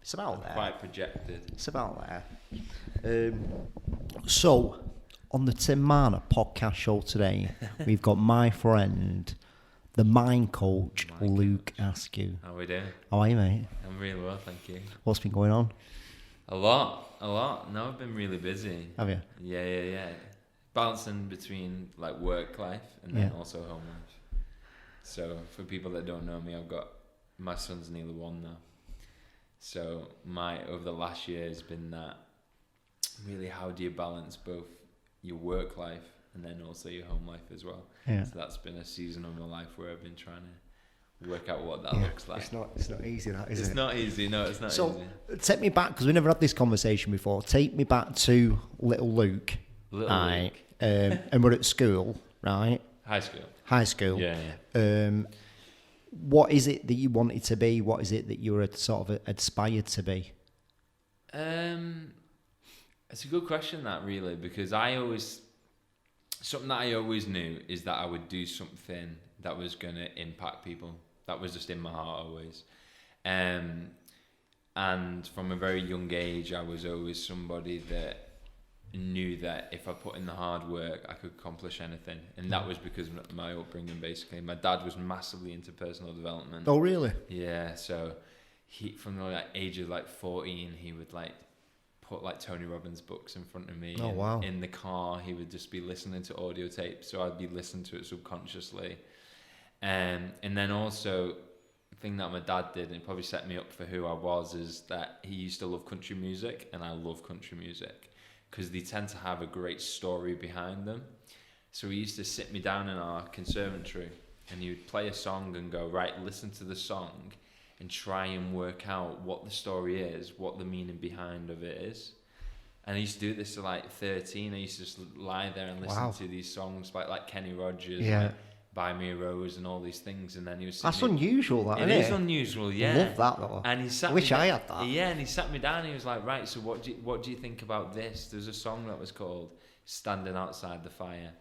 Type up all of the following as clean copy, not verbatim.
It's about there. Quite projected. It's about there. So, on the Tim Marner Podcast Show today, we've got my friend, the mind coach, Luke Askew. How are we doing? How are you, mate? I'm really well, thank you. What's been going on? A lot. No, I've been really busy. Have you? Yeah. Balancing between like work life and then also home life. So for people that don't know me, my son's nearly 1 now. So over the last year has been that really, how do you balance both your work life and then also your home life as well? Yeah. So that's been a season of my life where I've been trying to work out what that looks like. It's not easy, that, is it? It's not easy. No, it's not easy. So take me back, because we never had this conversation before. Take me back to little Luke. Luke. And we're at school, right? High school. Yeah. What is it that you wanted to be? What is it that you were sort of aspired to be? It's a good question, that, really, because something that I always knew is that I would do something that was going to impact people. That was just in my heart always. And from a very young age, I was always somebody that knew that if I put in the hard work, I could accomplish anything. And that was because of my upbringing, basically. My dad was massively into personal development. Oh, really? Yeah, so from the age of 14, he would put Tony Robbins books in front of me. Oh, wow. In the car, he would just be listening to audio tapes, so I'd be listening to it subconsciously. And then also, the thing that my dad did, and it probably set me up for who I was, is that he used to love country music, and I love country music, because they tend to have a great story behind them. So he used to sit me down in our conservatory, and he would play a song and go, right, listen to the song, and try and work out what the story is, what the meaning behind of it is. And I used to do this at 13. I used to just lie there and listen to these songs like Kenny Rogers, Buy Me a Rose, and all these things. And then he was That's unusual, that, isn't it? It is unusual, yeah. I love that, though. And he I wish I had that. Yeah, and he sat me down and he was like, right, so what do you think about this? There's a song that was called Standing Outside the Fire.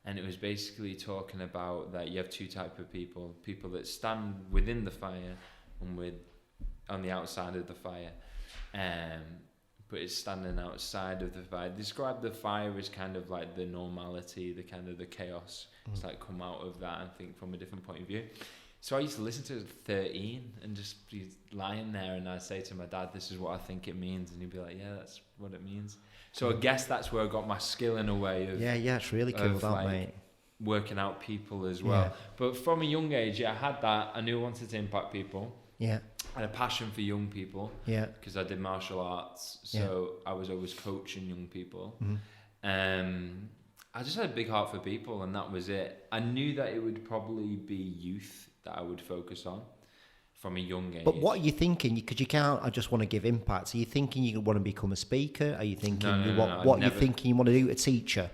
And it was basically talking about that you have two types of people that stand within the fire and on the outside of the fire. But it's standing outside of the fire. Describe the fire as kind of like the normality, the kind of the chaos. It's come out of that and think from a different point of view. So I used to listen to it at 13 and just be lying there, and I'd say to my dad, this is what I think it means. And he'd be like, yeah, that's what it means. So I guess that's where I got my skill in a way of... Yeah, it's really cool, that, mate. Working out people as well. Yeah. But from a young age, I had that. I knew I wanted to impact people. Yeah. I had a passion for young people. Yeah. Because I did martial arts, so I was always coaching young people. Mm-hmm. I just had a big heart for people, and that was it. I knew that it would probably be youth that I would focus on from a young age. But what are you thinking? Because you can't, I just want to give impact. Are you thinking you want to become a speaker? Are you thinking what are you thinking you want to do? A teacher?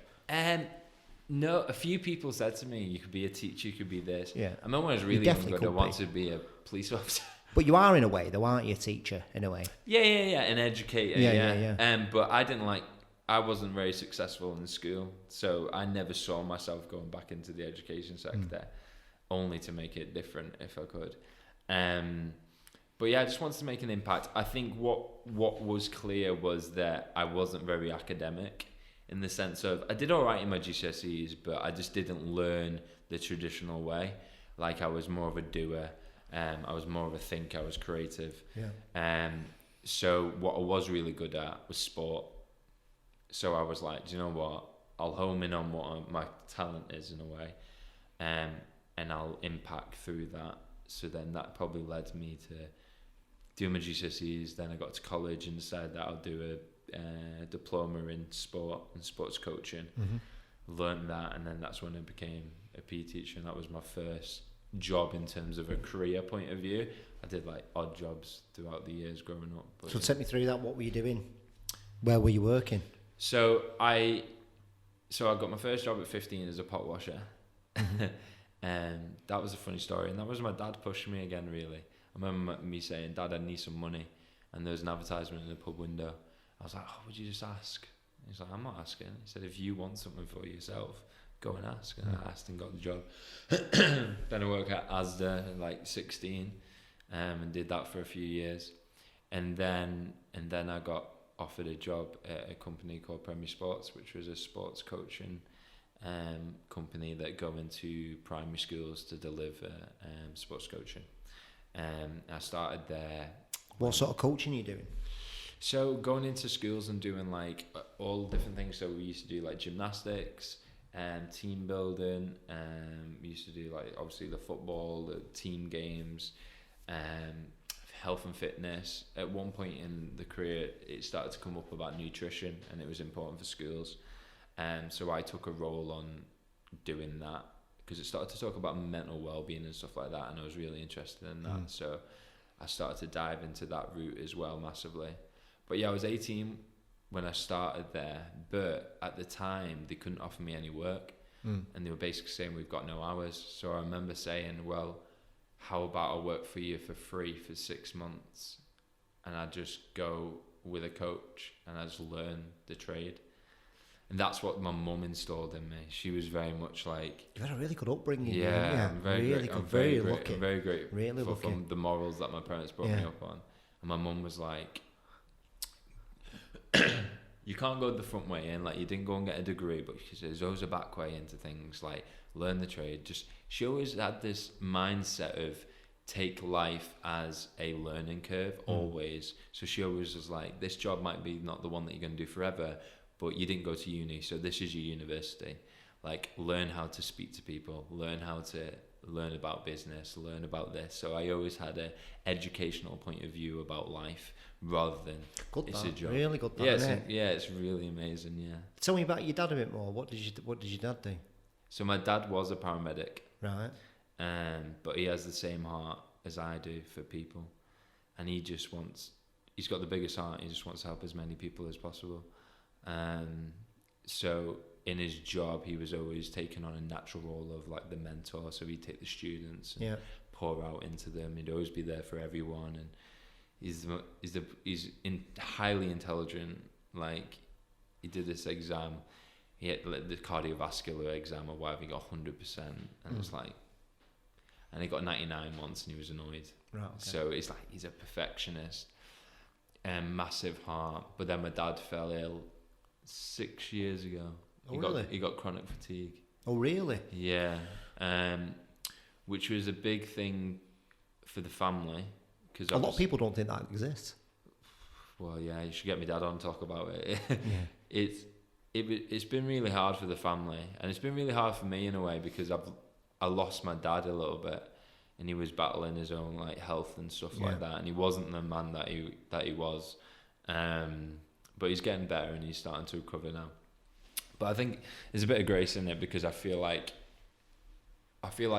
No, a few people said to me, you could be a teacher, you could be this. Yeah. I remember when I was really young, I wanted to be a police officer. But you are in a way, though, aren't you, a teacher, in a way? Yeah, an educator, yeah. But I wasn't very successful in school, so I never saw myself going back into the education sector, only to make it different if I could. But yeah, I just wanted to make an impact. I think what was clear was that I wasn't very academic, in the sense of I did all right in my GCSEs, but I just didn't learn the traditional way. I was more of a doer. I was more of a thinker. I was creative. Yeah. So what I was really good at was sport. So I was like, do you know what? I'll home in on what my talent is in a way, and I'll impact through that. So then that probably led me to do my GCSEs. Then I got to college and decided that I'll do a diploma in sport and sports coaching. Learned that, and then that's when I became a PE teacher, and that was my first job in terms of a career point of view. I did odd jobs throughout the years growing up. But, so take me through that. What were you doing? Where were you working? So I got my first job at 15 as a pot washer. And that was a funny story, and that was my dad pushing me again, really. I remember me saying, Dad, I need some money, and there was an advertisement in the pub window. I was like, oh, would you just ask? He's like, I'm not asking. He said, if you want something for yourself, go and ask. And I asked and got the job. Then I worked at Asda at 16, and did that for a few years. And then I got offered a job at a company called Premier Sports, which was a sports coaching company that go into primary schools to deliver sports coaching. I started there. What sort of coaching are you doing? So going into schools and doing like all different things. So we used to do like gymnastics and team building. We used to do like obviously the football, the team games, health and fitness. At one point in the career, it started to come up about nutrition, and it was important for schools. So I took a role on doing that because it started to talk about mental well-being and stuff like that, and I was really interested in that. So I started to dive into that route as well massively. But yeah, I was 18 when I started there, but at the time they couldn't offer me any work, and they were basically saying we've got no hours. So I remember saying, well, how about I work for you for free for 6 months, and I just go with a coach and I just learn the trade. And that's what my mum installed in me. She was very much like... You had a really good upbringing. Yeah, I'm very really good. I'm very lucky. I'm very grateful really for the morals that my parents brought me up on. And my mum was like, you can't go the front way in. Like, you didn't go and get a degree, but she says there's always a back way into things. Like, learn the trade. She always had this mindset of take life as a learning curve, always. So she always was like, this job might be not the one that you're going to do forever, but you didn't go to uni, so this is your university. Like, learn how to speak to people, learn how to learn about business, learn about this. So I always had an educational point of view about life rather than it's a job. Really good. It's really amazing. Yeah. Tell me about your dad a bit more. What did your dad do? So my dad was a paramedic. Right. But he has the same heart as I do for people, and he's got the biggest heart. He just wants to help as many people as possible. So in his job, he was always taking on a natural role of like the mentor. So he'd take the students and pour out into them. He'd always be there for everyone, and he's highly intelligent. Like, he did this exam, he had the cardiovascular exam or whatever. He got 100%, and it's like, and he got 99 once, and he was annoyed. Right. Okay. So it's like he's a perfectionist and massive heart. But then my dad fell ill 6 years ago. He got chronic fatigue. Oh, really? Yeah. Which was a big thing for the family. Cause a lot of people don't think that exists. Well, yeah, you should get my dad on and talk about it. It's been really hard for the family, and it's been really hard for me in a way because I lost my dad a little bit, and he was battling his own like health and stuff like that, and he wasn't the man that he was. But he's getting better and he's starting to recover now. But I think there's a bit of grace in it because I feel like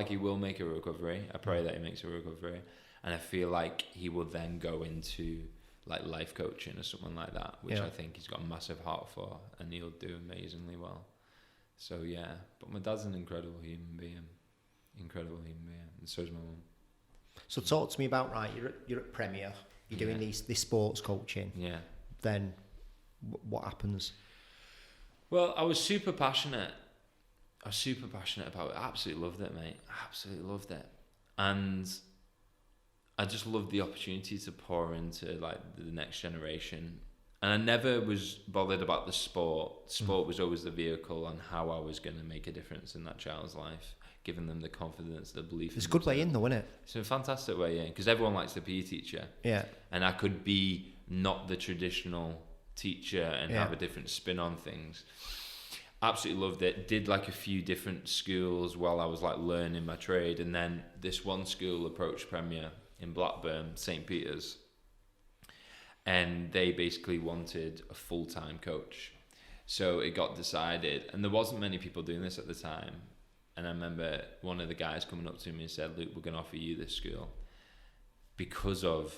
he will make a recovery. I pray that he makes a recovery, and I feel like he will then go into like life coaching or something like that, which I think he's got a massive heart for, and he'll do amazingly well. So yeah, but my dad's an incredible human being, and so is my mum. So talk to me about, right, you're at Premier, you're doing this sports coaching. Yeah. Then what happens? Well, I was super passionate about it. I absolutely loved it, mate. Absolutely loved it. And I just loved the opportunity to pour into like the next generation. And I never was bothered about the sport. Sport was always the vehicle on how I was going to make a difference in that child's life, giving them the confidence, the belief. It's a good way in though, isn't it? It's a fantastic way in, because everyone likes the PE teacher. Yeah. And I could be not the traditional teacher and have a different spin on things. Absolutely loved it. Did like a few different schools while I was like learning my trade, and then this one school approached Premier in Blackburn, St. Peter's, and they basically wanted a full-time coach. So it got decided, and there wasn't many people doing this at the time, and I remember one of the guys coming up to me and said, "Luke, we're going to offer you this school because of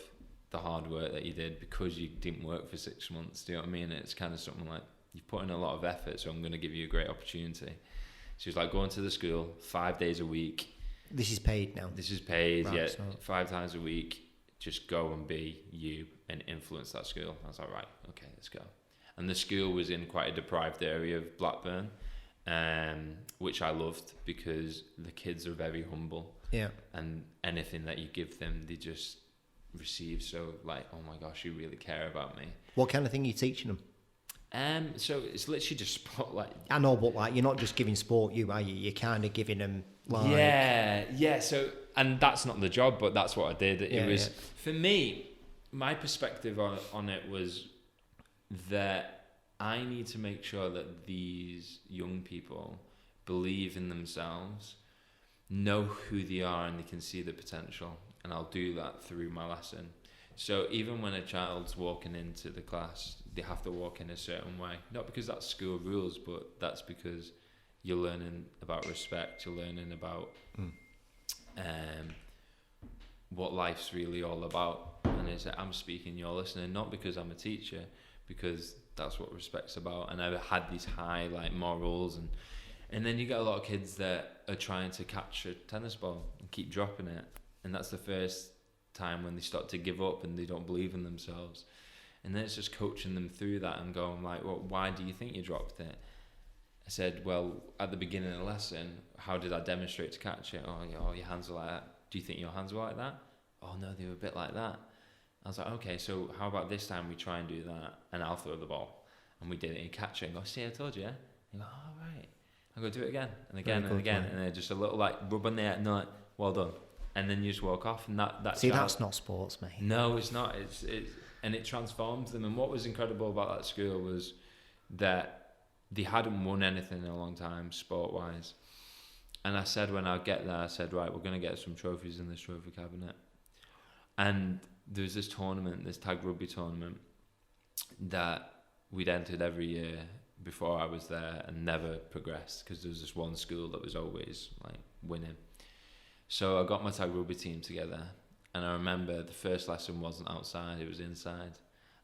the hard work that you did, because you didn't work for 6 months." Do you know what I mean? It's kind of something like, you've put in a lot of effort, so I'm going to give you a great opportunity. She was like, going to the school 5 days a week. This is paid now? This is paid, right, yeah. So 5 times a week. Just go and be you and influence that school. I was like, right, okay, let's go. And the school was in quite a deprived area of Blackburn, which I loved because the kids are very humble. Yeah. And anything that you give them, received. So like, oh my gosh, you really care about me. What kind of thing are you teaching them? So it's literally just sport. Like, I know, but like, you're not just giving sport, are you? You're kind of giving them like... Yeah. So, and that's not the job, but that's what I did. It was for me. My perspective on it was that I need to make sure that these young people believe in themselves, know who they are, and they can see the potential. And I'll do that through my lesson. So even when a child's walking into the class, they have to walk in a certain way. Not because that's school rules, but that's because you're learning about respect. You're learning about what life's really all about. And it's like, I'm speaking, you're listening, not because I'm a teacher, because that's what respect's about. And I had these high like morals, and then you get a lot of kids that are trying to catch a tennis ball and keep dropping it, and that's the first time when they start to give up and they don't believe in themselves. And then it's just coaching them through that and going like, well, why do you think you dropped it? I said, well, at the beginning of the lesson, how did I demonstrate to catch it? Oh, your hands were like that. Do you think your hands were like that? Oh no, they were a bit like that. I was like, okay, so how about this time we try and do that, and I'll throw the ball. And we did it, and catch it, and go, see, I told you. And you go, oh, right. I go, do it again, and again, and again, and then just a little like rub on there, no, well done. And then you just walk off, and that. See, that's not sports, mate. No, it's not. It's and it transforms them. And what was incredible about that school was that they hadn't won anything in a long time, sport-wise. And I said when I get there, I said, right, we're going to get some trophies in this trophy cabinet. And there was this tournament, this tag rugby tournament, that we'd entered every year before I was there and never progressed, because there was this one school that was always like winning. So I got my tag rugby team together, and I remember the first lesson wasn't outside, it was inside.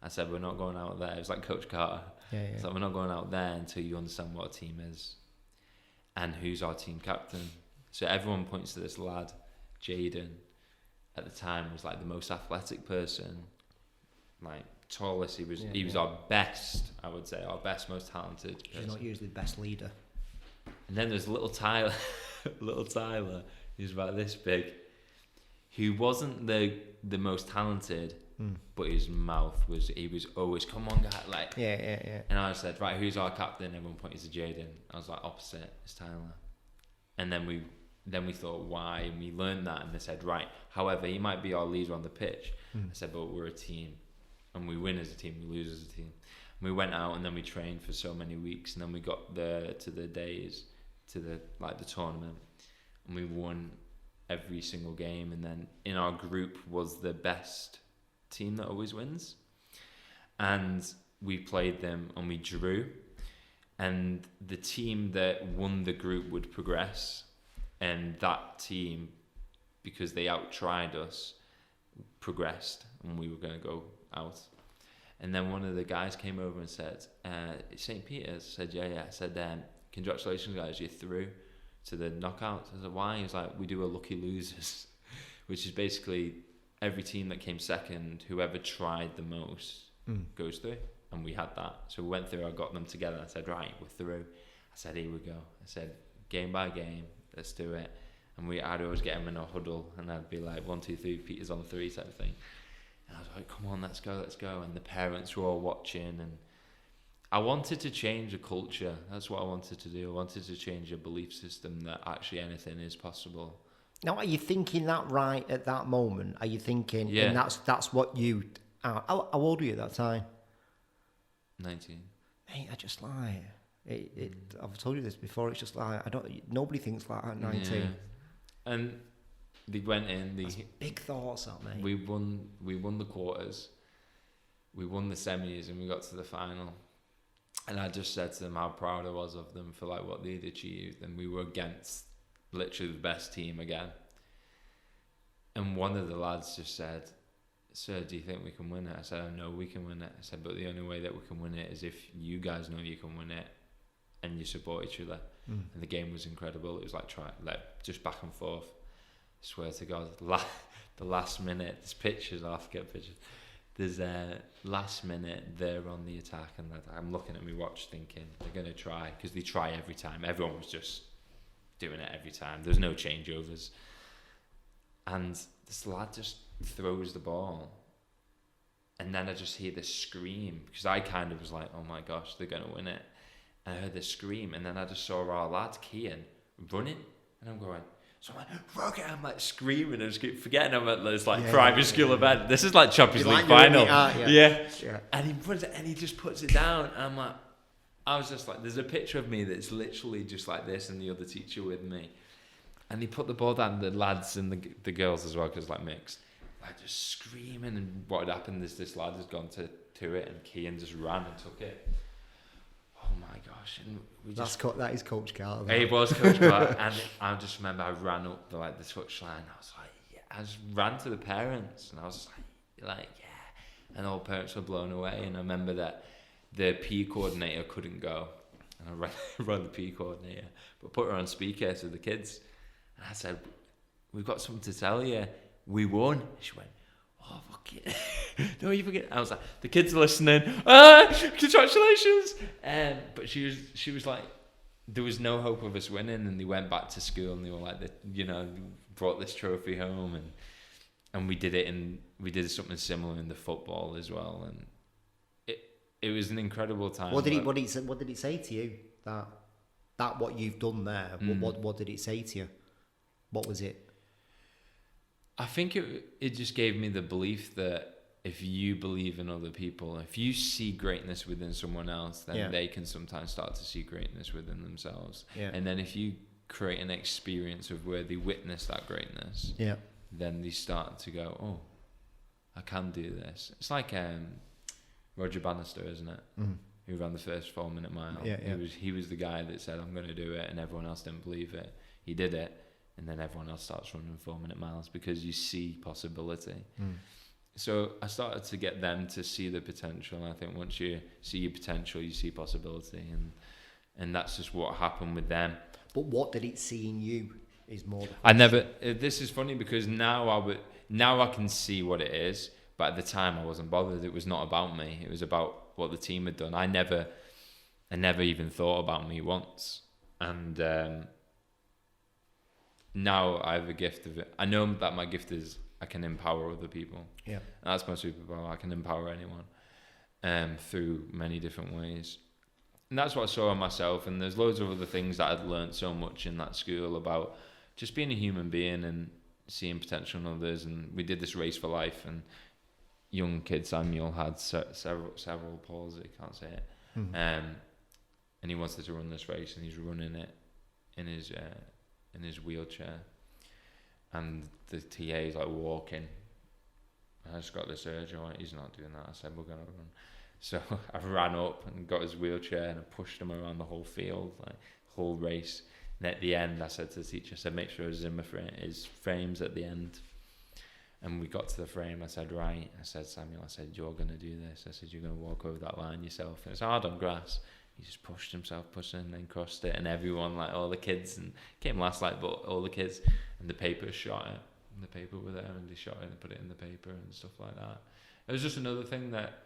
I said, we're not going out there. It was like Coach Carter. It's like, we're not going out there until you understand what a team is and who's our team captain. So everyone points to this lad, Jaden. At the time was like the most athletic person, like tallest. He was our best, I would say, our best, most talented person. He's not usually the best leader. And then there's little Tyler, who's about this big, who wasn't the most talented, but his mouth was, he was always, come on guy, like. Yeah. And I said, right, who's our captain? Everyone pointed to Jaden. I was like, opposite, it's Tyler. And then we thought, why? And we learned that, and they said, right, however, he might be our leader on the pitch. I said, but we're a team, and we win as a team, we lose as a team. And we went out, and then we trained for so many weeks, and then we got to the tournament, and we won every single game. And then in our group was the best team that always wins, and we played them and we drew, and the team that won the group would progress. And that team, because they out-tried us, progressed, and we were going to go out. And then one of the guys came over and said, St. Peter's. I said, yeah. I said, congratulations, guys, you're through to the knockouts. I said, why? He was like, we do a lucky losers, which is basically every team that came second, whoever tried the most goes through. And we had that. So we went through, I got them together. I said, right, we're through. I said, here we go. I said, game by game, let's do it. And I'd always get them in a huddle, and I'd be like, 1, 2, 3, Peter's on 3 type of thing. And I was like, come on, let's go. And the parents were all watching, and I wanted to change a culture. That's what I wanted to do. I wanted to change a belief system that actually anything is possible. Now, are you thinking that right at that moment? Are you thinking, yeah. And that's what you... How old were you at that time? 19. Mate, I just like... I've told you this before, it's just like, nobody thinks like at 19. Yeah. And they went in... That's big thoughts, that, mate. We won the quarters, we won the semis, and we got to the final. And I just said to them how proud I was of them for like what they'd achieved, and we were against literally the best team again. And one of the lads just said, sir, do you think we can win it? I said, I know we can win it. I said, but the only way that we can win it is if you guys know you can win it and you support each other. And the game was incredible. It was like just back and forth. I swear to God, the last minute, there's pictures, I'll get pictures. There's last minute, they're on the attack, and I'm looking at my watch thinking they're going to try, because they try every time. Everyone was just doing it every time. There's no changeovers. And this lad just throws the ball. And then I just hear this scream, because I kind of was like, oh my gosh, they're going to win it. And I heard this scream, and then I just saw our lad, Kian, running. And I'm going, so I'm like, Rocket, I'm like screaming and just keep forgetting I'm at this like primary school event. This is like Champions League final. Yeah. And he puts it, and he just puts it down. And I'm like, I was just like, there's a picture of me that's literally just like this, and the other teacher with me. And he put the ball down, the lads and the girls as well, because like mixed. Like just screaming, and what had happened is this lad has gone to it, and Kian just ran and took it. Oh my gosh! And we that is Coach Carter. He was Coach Carter, and I just remember I ran up the touchline. I was like, yeah. I just ran to the parents, and I was like yeah. And all parents were blown away. And I remember that the PE coordinator couldn't go, and I ran the PE coordinator, but put her on speaker to the kids, and I said, "We've got something to tell you. We won." She went, "Oh, fuck it." Don't you forget. I was like, the kids are listening. Congratulations. But she was like, there was no hope of us winning, and they went back to school, and they were like, brought this trophy home, and we did something similar in the football as well, and it was an incredible time. What did it say to you that what you've done there? What did it say to you? What was it? I think it just gave me the belief that if you believe in other people, if you see greatness within someone else, then they can sometimes start to see greatness within themselves. Yeah. And then if you create an experience of where they witness that greatness, then they start to go, oh, I can do this. It's like Roger Bannister, isn't it? Mm-hmm. Who ran the first 4-minute mile. He was the guy that said, I'm going to do it, and everyone else didn't believe it. He did it. And then everyone else starts running 4-minute miles because you see possibility. Mm. So I started to get them to see the potential. I think once you see your potential, you see possibility, and that's just what happened with them. But what did it see in you is more. This is funny because now I can see what it is, but at the time I wasn't bothered. It was not about me. It was about what the team had done. I never even thought about me once, and. Now I have a gift of it. I know that my gift is I can empower other people. Yeah, and that's my superpower. I can empower anyone, through many different ways. And that's what I saw in myself. And there's loads of other things that I'd learned so much in that school about just being a human being and seeing potential in others. And we did this race for life. And young kid Samuel had several palsy, can't say it. Mm-hmm. And he wanted to run this race, and he's running it in his wheelchair, and the TA is like walking. I just got this urge, he's not doing that. I said, we're going to run. So I ran up and got his wheelchair, and I pushed him around the whole field, like whole race. And at the end, I said to the teacher, I said, make sure his frame's at the end. And we got to the frame. I said, right. I said, Samuel, you're going to do this. I said, you're going to walk over that line yourself. And it's hard on grass. He just pushed himself, and then crossed it, and everyone, like all the kids, and came last, like, but all the kids, and the paper shot it, and the paper were there, and they shot it and put it in the paper and stuff like that. It was just another thing that,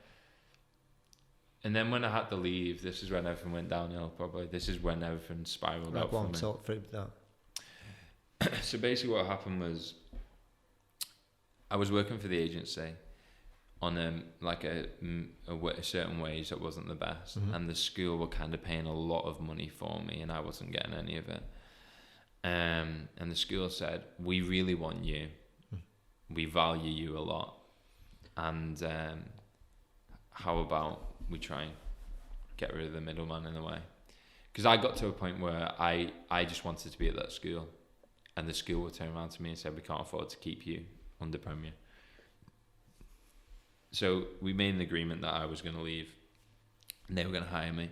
and then when I had to leave, this is when everything went downhill, probably. This is when everything spiraled out for me. Talk through that. So basically what happened was, I was working for the agency, on a certain wage that wasn't the best, mm-hmm. and the school were kind of paying a lot of money for me, and I wasn't getting any of it. And the school said, we really want you, we value you a lot, and how about we try and get rid of the middleman in a way? Because I got to a point where I just wanted to be at that school, and the school would turn around to me and say, we can't afford to keep you under Premier. So we made an agreement that I was going to leave, and they were going to hire me.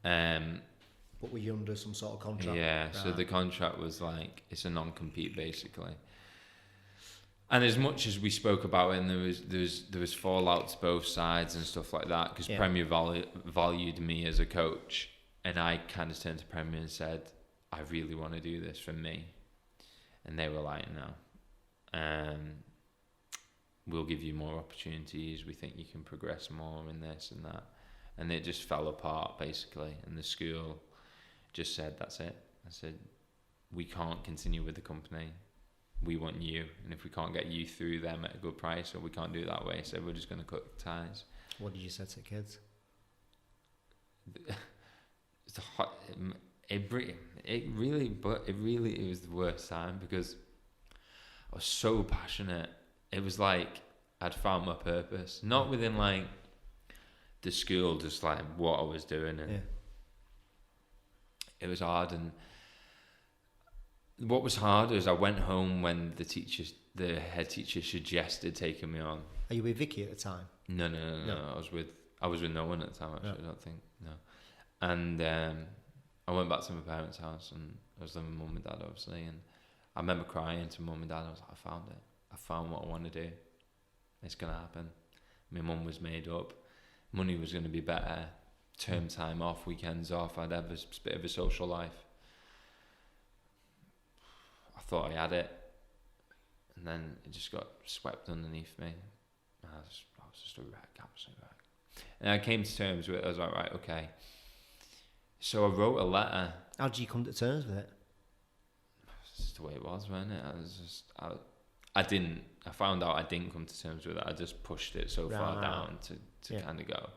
But were you under some sort of contract? Yeah, right. So the contract was like, it's a non-compete basically. And as much as we spoke about it, and there was fallouts both sides and stuff like that, because Premier valued me as a coach, and I kind of turned to Premier and said, I really want to do this for me. And they were like, no. We'll give you more opportunities. We think you can progress more in this and that. And it just fell apart, basically. And the school just said, that's it. I said, we can't continue with the company. we want you, and if we can't get you through them at a good price, or we can't do it that way, so we're just going to cut ties. What did you say to the kids? It was the worst time, because I was so passionate. It was like I'd found my purpose, not within like the school, just like what I was doing, and it was hard. And what was hard is I went home when the head teacher suggested taking me on. Are you with Vicky at the time? No. I was with no one at the time, actually. I don't think, no. And I went back to my parents' house, and I was living with mum and dad, obviously, and I remember crying to mum and dad. I was like, I found it. I found what I want to do. It's going to happen. My mum was made up. Money was going to be better. Term time off, weekends off. I'd have a bit of a social life. I thought I had it. And then it just got swept underneath me. I was just a wreck, absolute wreck. And I came to terms with it. I was like, right, okay. So I wrote a letter. How did you come to terms with it? It's just the way it was, wasn't it? I found out I didn't come to terms with it. I just pushed it so far down to kind of go.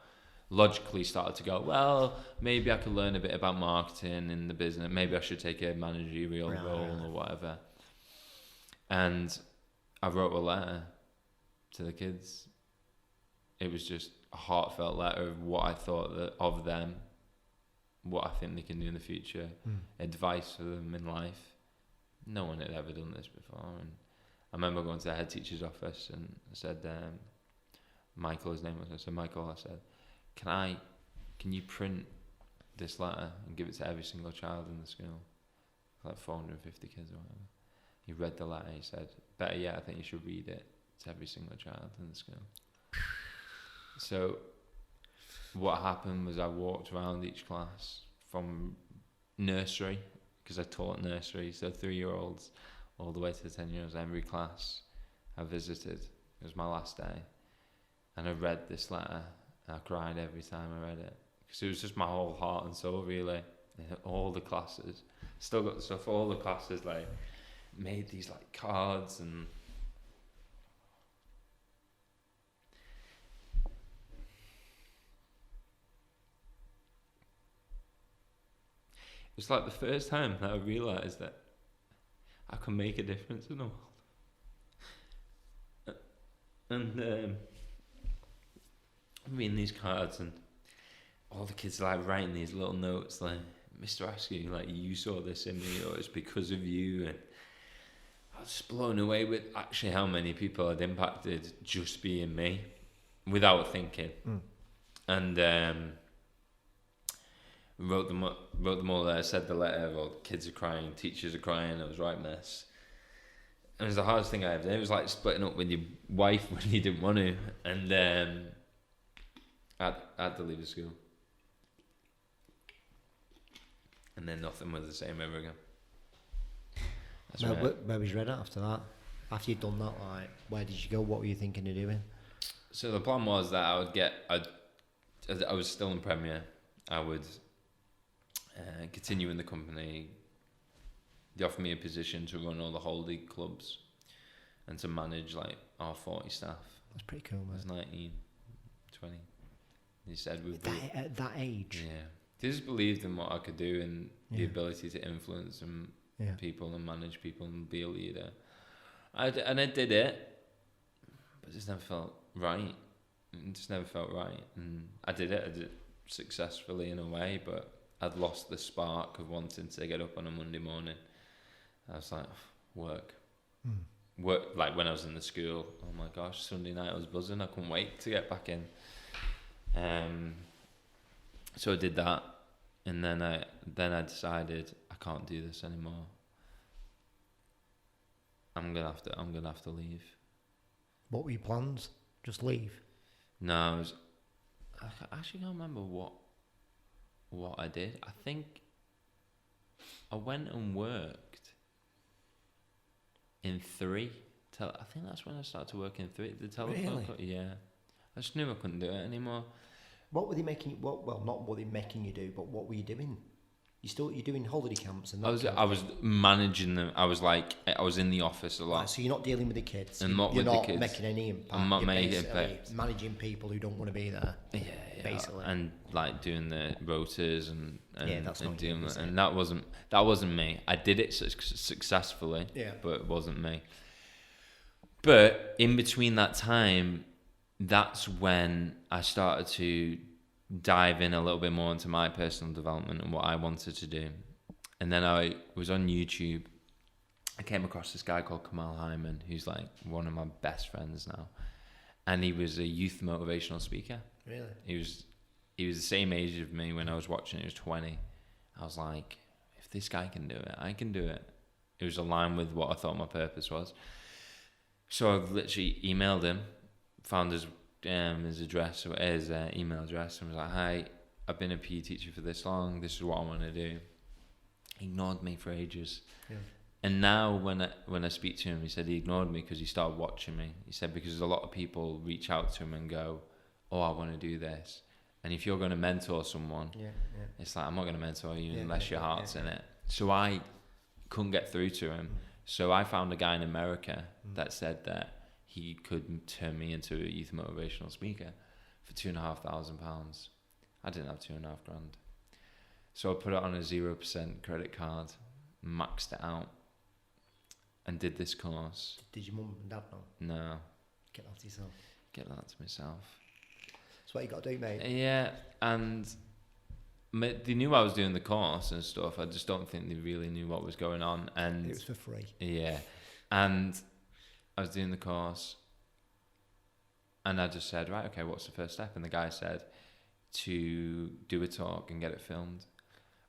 Logically started to go, well, maybe I could learn a bit about marketing in the business. Maybe I should take a managerial role or whatever. And I wrote a letter to the kids. It was just a heartfelt letter of what I thought of them, what I think they can do in the future, advice for them in life. No one had ever done this before. And I remember going to the head teacher's office, and I said, Michael, his name was, I said, Michael, I said, can you print this letter and give it to every single child in the school? Like 450 kids or whatever. He read the letter, he said, better yet, I think you should read it to every single child in the school. So what happened was I walked around each class from nursery, because I taught nursery, so 3-year-olds all the way to the 10-year-olds. Every class I visited, it was my last day, and I read this letter, and I cried every time I read it, because it was just my whole heart and soul, really. In all the classes, still got the stuff. All the classes like made these like cards, and it was like the first time that I realised that I can make a difference in the world. And reading these cards, and all the kids like writing these little notes like, Mr. Askew, like, you saw this in me, or it's because of you. And I was just blown away with actually how many people I'd impacted just being me, without thinking. And wrote them all there. I said the letter, well, kids are crying, teachers are crying. I was writing this. And it was the hardest thing I ever did. It was like splitting up with your wife when you didn't want to. And I had to leave the school. And then nothing was the same ever again. Where was you read after that? After you'd done that, like, where did you go? What were you thinking of doing? So the plan was that I was still in Premier. I would continue in the company. They offered me a position to run all the whole league clubs and to manage like our 40 staff. That's pretty cool, man. I was 19, 20. He said at that age. Yeah. They just believed in what I could do, and the ability to influence people and manage people and be a leader. I did it, but it just never felt right. It just never felt right. And I did it successfully in a way, but I'd lost the spark of wanting to get up on a Monday morning. I was like, work, like when I was in the school. Oh my gosh, Sunday night I was buzzing. I couldn't wait to get back in. So I did that, and then I decided I can't do this anymore. I'm gonna have to leave. What were your plans? Just leave? No, I actually can't remember what I did. I think I went and worked in 3. I think that's when I started to work in 3. The telephone. Really? Yeah. I just knew I couldn't do it anymore. What were they making? Well, not what they making you do, but what were you doing? You're doing holiday camps and that. I was managing them. I was in the office a lot. Right, so you're not dealing with the kids. And you're not making any impact. I'm not making impact. Managing people who don't want to be there. Yeah. Basically. And like doing the rotas and that's not doing you, that. And that wasn't me. I did it successfully. Yeah. But it wasn't me. But in between that time, that's when I started to dive in a little bit more into my personal development and what I wanted to do. And then I was on YouTube. I came across this guy called Kamal Hyman, who's like one of my best friends now. And he was a youth motivational speaker. Really? He was the same age as me when I was watching. He was 20. I was like, if this guy can do it, I can do it. It was aligned with what I thought my purpose was. So I literally emailed him, found his address or his email address, and was like, "Hi, I've been a PE teacher for this long. This is what I want to do." He ignored me for ages. Yeah. And now when I speak to him, he said he ignored me because he started watching me. He said because a lot of people reach out to him and go, "Oh, I want to do this." And if you're going to mentor someone, it's like, I'm not going to mentor you unless your heart's in it. So I couldn't get through to him. So I found a guy in America that said that he could turn me into a youth motivational speaker for £2,500. I didn't have $2,500. So I put it on a 0% credit card, maxed it out, and did this course. Did your mum and dad know? No. Get that to yourself. Get that to myself. That's what you got to do, mate. Yeah, and they knew I was doing the course and stuff. I just don't think they really knew what was going on. And it was for free. Yeah, and I was doing the course, and I just said, right, okay, what's the first step? And the guy said to do a talk and get it filmed.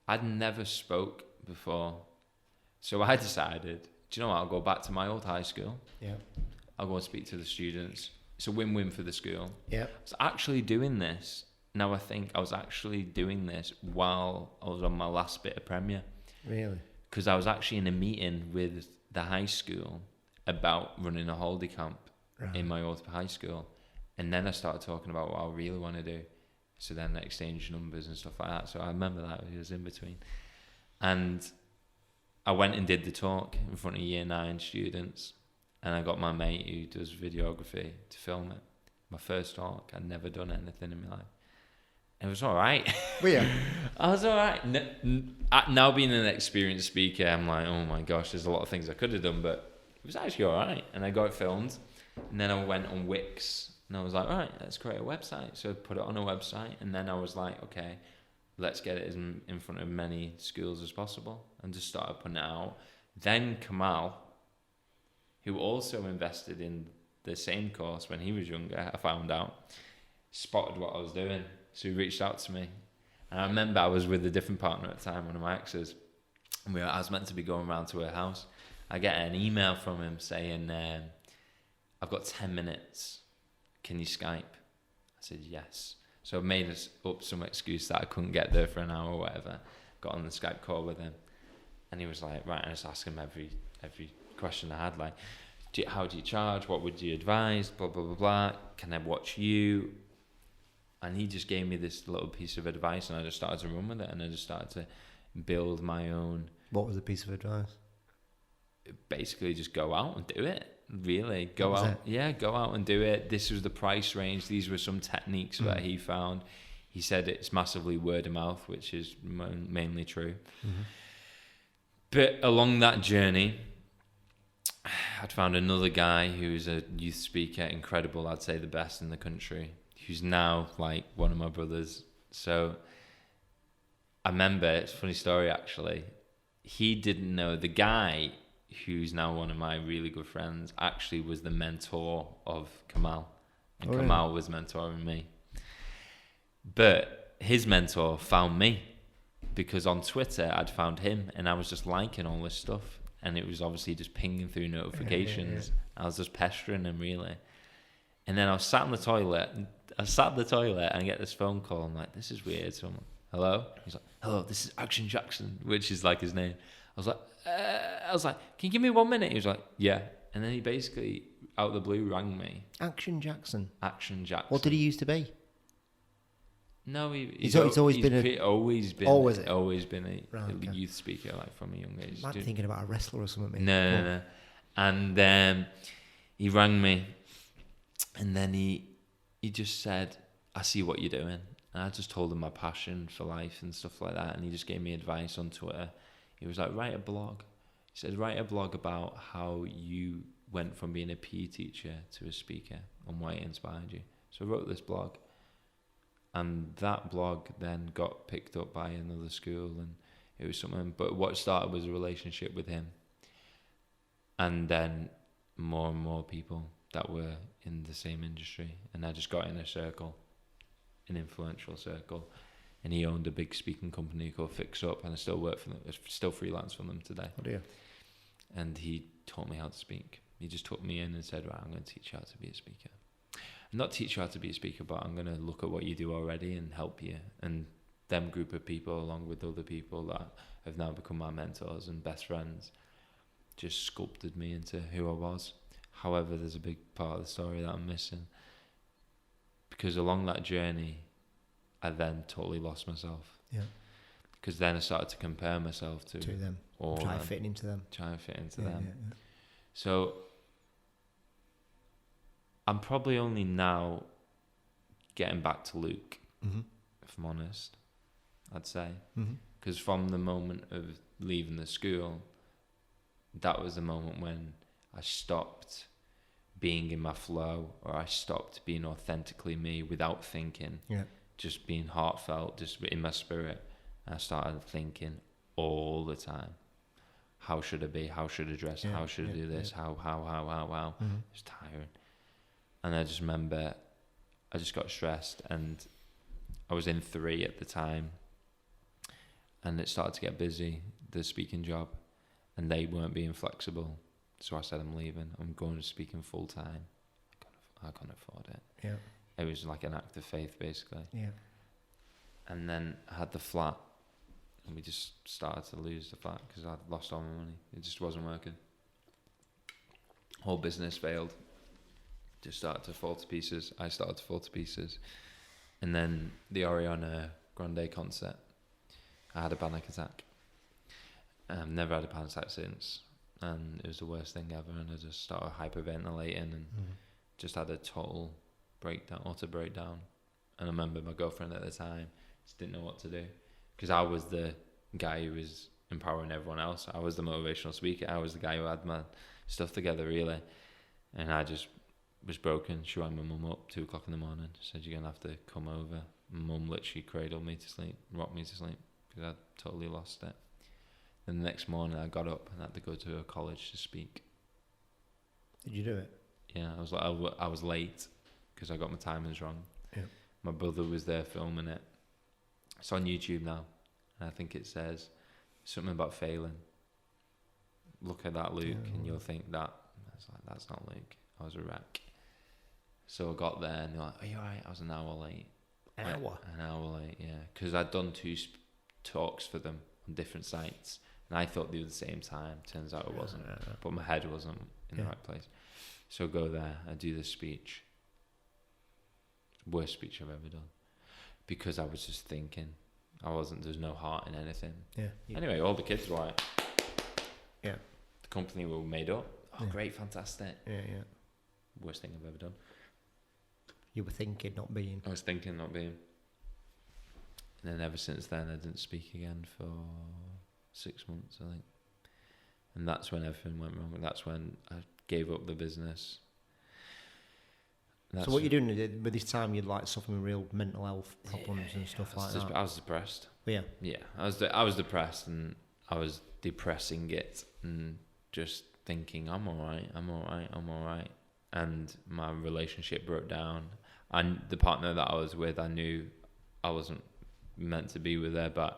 I'd never spoke before, so I decided, do you know what? I'll go back to my old high school. Yeah. I'll go and speak to the students. It's a win-win for the school. Yeah. I was actually doing this. Now I think I was actually doing this while I was on my last bit of Premier. Really? Because I was actually in a meeting with the high school about running a holiday camp in my old high school. And then I started talking about what I really want to do. So then they exchanged numbers and stuff like that. So I remember that it was in between. And I went and did the talk in front of year 9 students. And I got my mate who does videography to film it. My first talk. I'd never done anything in my life. It was all right. Were you? I was all right. Now being an experienced speaker, I'm like, oh my gosh, there's a lot of things I could have done, but it was actually all right. And I got it filmed. And then I went on Wix. And I was like, all right, let's create a website. So I put it on a website. And then I was like, okay, let's get it in front of many schools as possible. And just started putting it out. Then Kamal, who also invested in the same course when he was younger, I found out, spotted what I was doing. So he reached out to me. And I remember I was with a different partner at the time, one of my exes. And I was meant to be going around to her house. I get an email from him saying, I've got 10 minutes. Can you Skype? I said, yes. So I made up some excuse that I couldn't get there for an hour or whatever. Got on the Skype call with him. And he was like, right, I just asked him every question I had, like, how do you charge? What would you advise? Blah, blah, blah, blah. Can I watch you? And he just gave me this little piece of advice, and I just started to run with it, and I just started to build my own. What was the piece of advice? Basically, just go out and do it. Really, go out. Yeah, go out and do it. This was the price range. These were some techniques that he found. He said it's massively word of mouth, which is mainly true. Mm-hmm. But along that journey, I'd found another guy who's a youth speaker, incredible. I'd say the best in the country, who's now like one of my brothers. So I remember, it's a funny story actually. He didn't know, the guy who's now one of my really good friends actually was the mentor of Kamal. And Kamal was mentoring me. But his mentor found me because on Twitter I'd found him and I was just liking all this stuff. And it was obviously just pinging through notifications. Yeah. I was just pestering him really. And then I was sat in the toilet. And I get this phone call. I'm like, this is weird. So I'm like, hello? He's like, hello, this is Action Jackson, which is like his name. I was like, can you give me 1 minute? He was like, yeah. And then he basically, out of the blue, rang me. Action Jackson. Action Jackson. What did he used to be? No, he's always been a youth speaker, like from a young age. I'm thinking about a wrestler or something. No. And he rang me, and then he just said, "I see what you're doing." And I just told him my passion for life and stuff like that, and he just gave me advice on Twitter. He was like, "Write a blog." He said, "Write a blog about how you went from being a PE teacher to a speaker and why it inspired you." So I wrote this blog. And that blog then got picked up by another school, and it was something. But what started was a relationship with him, and then more and more people that were in the same industry. And I just got in a circle, an influential circle. And he owned a big speaking company called Fix Up, and I still work for them. I still freelance for them today. Oh dear. And he taught me how to speak. He just took me in and said, "Right, I'm going to teach you how to be a speaker. Not teach you how to be a speaker, but I'm going to look at what you do already and help you." And them group of people, along with other people that have now become my mentors and best friends, just sculpted me into who I was. However, there's a big part of the story that I'm missing, because along that journey, I then totally lost myself. Yeah. Because then I started to compare myself to them, try fitting into them. Yeah. So I'm probably only now getting back to Luke, if I'm honest, I'd say. Because from the moment of leaving the school, that was the moment when I stopped being in my flow, or I stopped being authentically me without thinking, just being heartfelt, just in my spirit. And I started thinking all the time, how should I be? How should I dress? How should I do this? How? It's tiring. And I just remember, I just got stressed, and I was in 3 at the time, and it started to get busy, the speaking job, and they weren't being flexible. So I said, "I'm leaving. I'm going to speaking full time. I can't afford it." Yeah. It was like an act of faith, basically. Yeah. And then I had the flat, and we just started to lose the flat because I'd lost all my money. It just wasn't working. Whole business failed. Just started to fall to pieces. I started to fall to pieces. And then the Ariana Grande concert, I had a panic attack. Never had a panic attack since. And it was the worst thing ever. And I just started hyperventilating and just had a total breakdown, utter breakdown. And I remember my girlfriend at the time just didn't know what to do. Because I was the guy who was empowering everyone else. I was the motivational speaker. I was the guy who had my stuff together, really. And I just was broken. She rang my mum up 2 o'clock in the morning. Said, "You're gonna have to come over." My mum literally cradled me to sleep, rocked me to sleep, because I'd totally lost it. Then the next morning I got up and had to go to a college to speak. Did you do it? Yeah, I was late because I got my timings wrong. Yeah. My brother was there filming it. It's on YouTube now, and I think it says something about failing. Look at that, Luke, and you'll think that's not Luke. I was a wreck. So I got there, and they're like, "Are you alright?" I was an hour late. An hour late, yeah. Because I'd done 2 talks for them on different sites, and I thought they were the same time. Turns out it wasn't. But my head wasn't in the right place. So I go there, I do this speech. Worst speech I've ever done. Because I was just thinking. There's no heart in anything. Yeah. Anyway, all the kids were like, yeah. The company were made up. Oh, great, fantastic. Yeah. Worst thing I've ever done. You were thinking, not being. I was thinking, not being. And then ever since then, I didn't speak again for 6 months, I think. And that's when everything went wrong. That's when I gave up the business. So what you're doing with this time, you'd like suffering real mental health problems and stuff like that? I was depressed. Yeah. Yeah, I was depressed, and I was depressing it and just thinking, I'm all right. And my relationship broke down. And the partner that I was with, I knew I wasn't meant to be with her,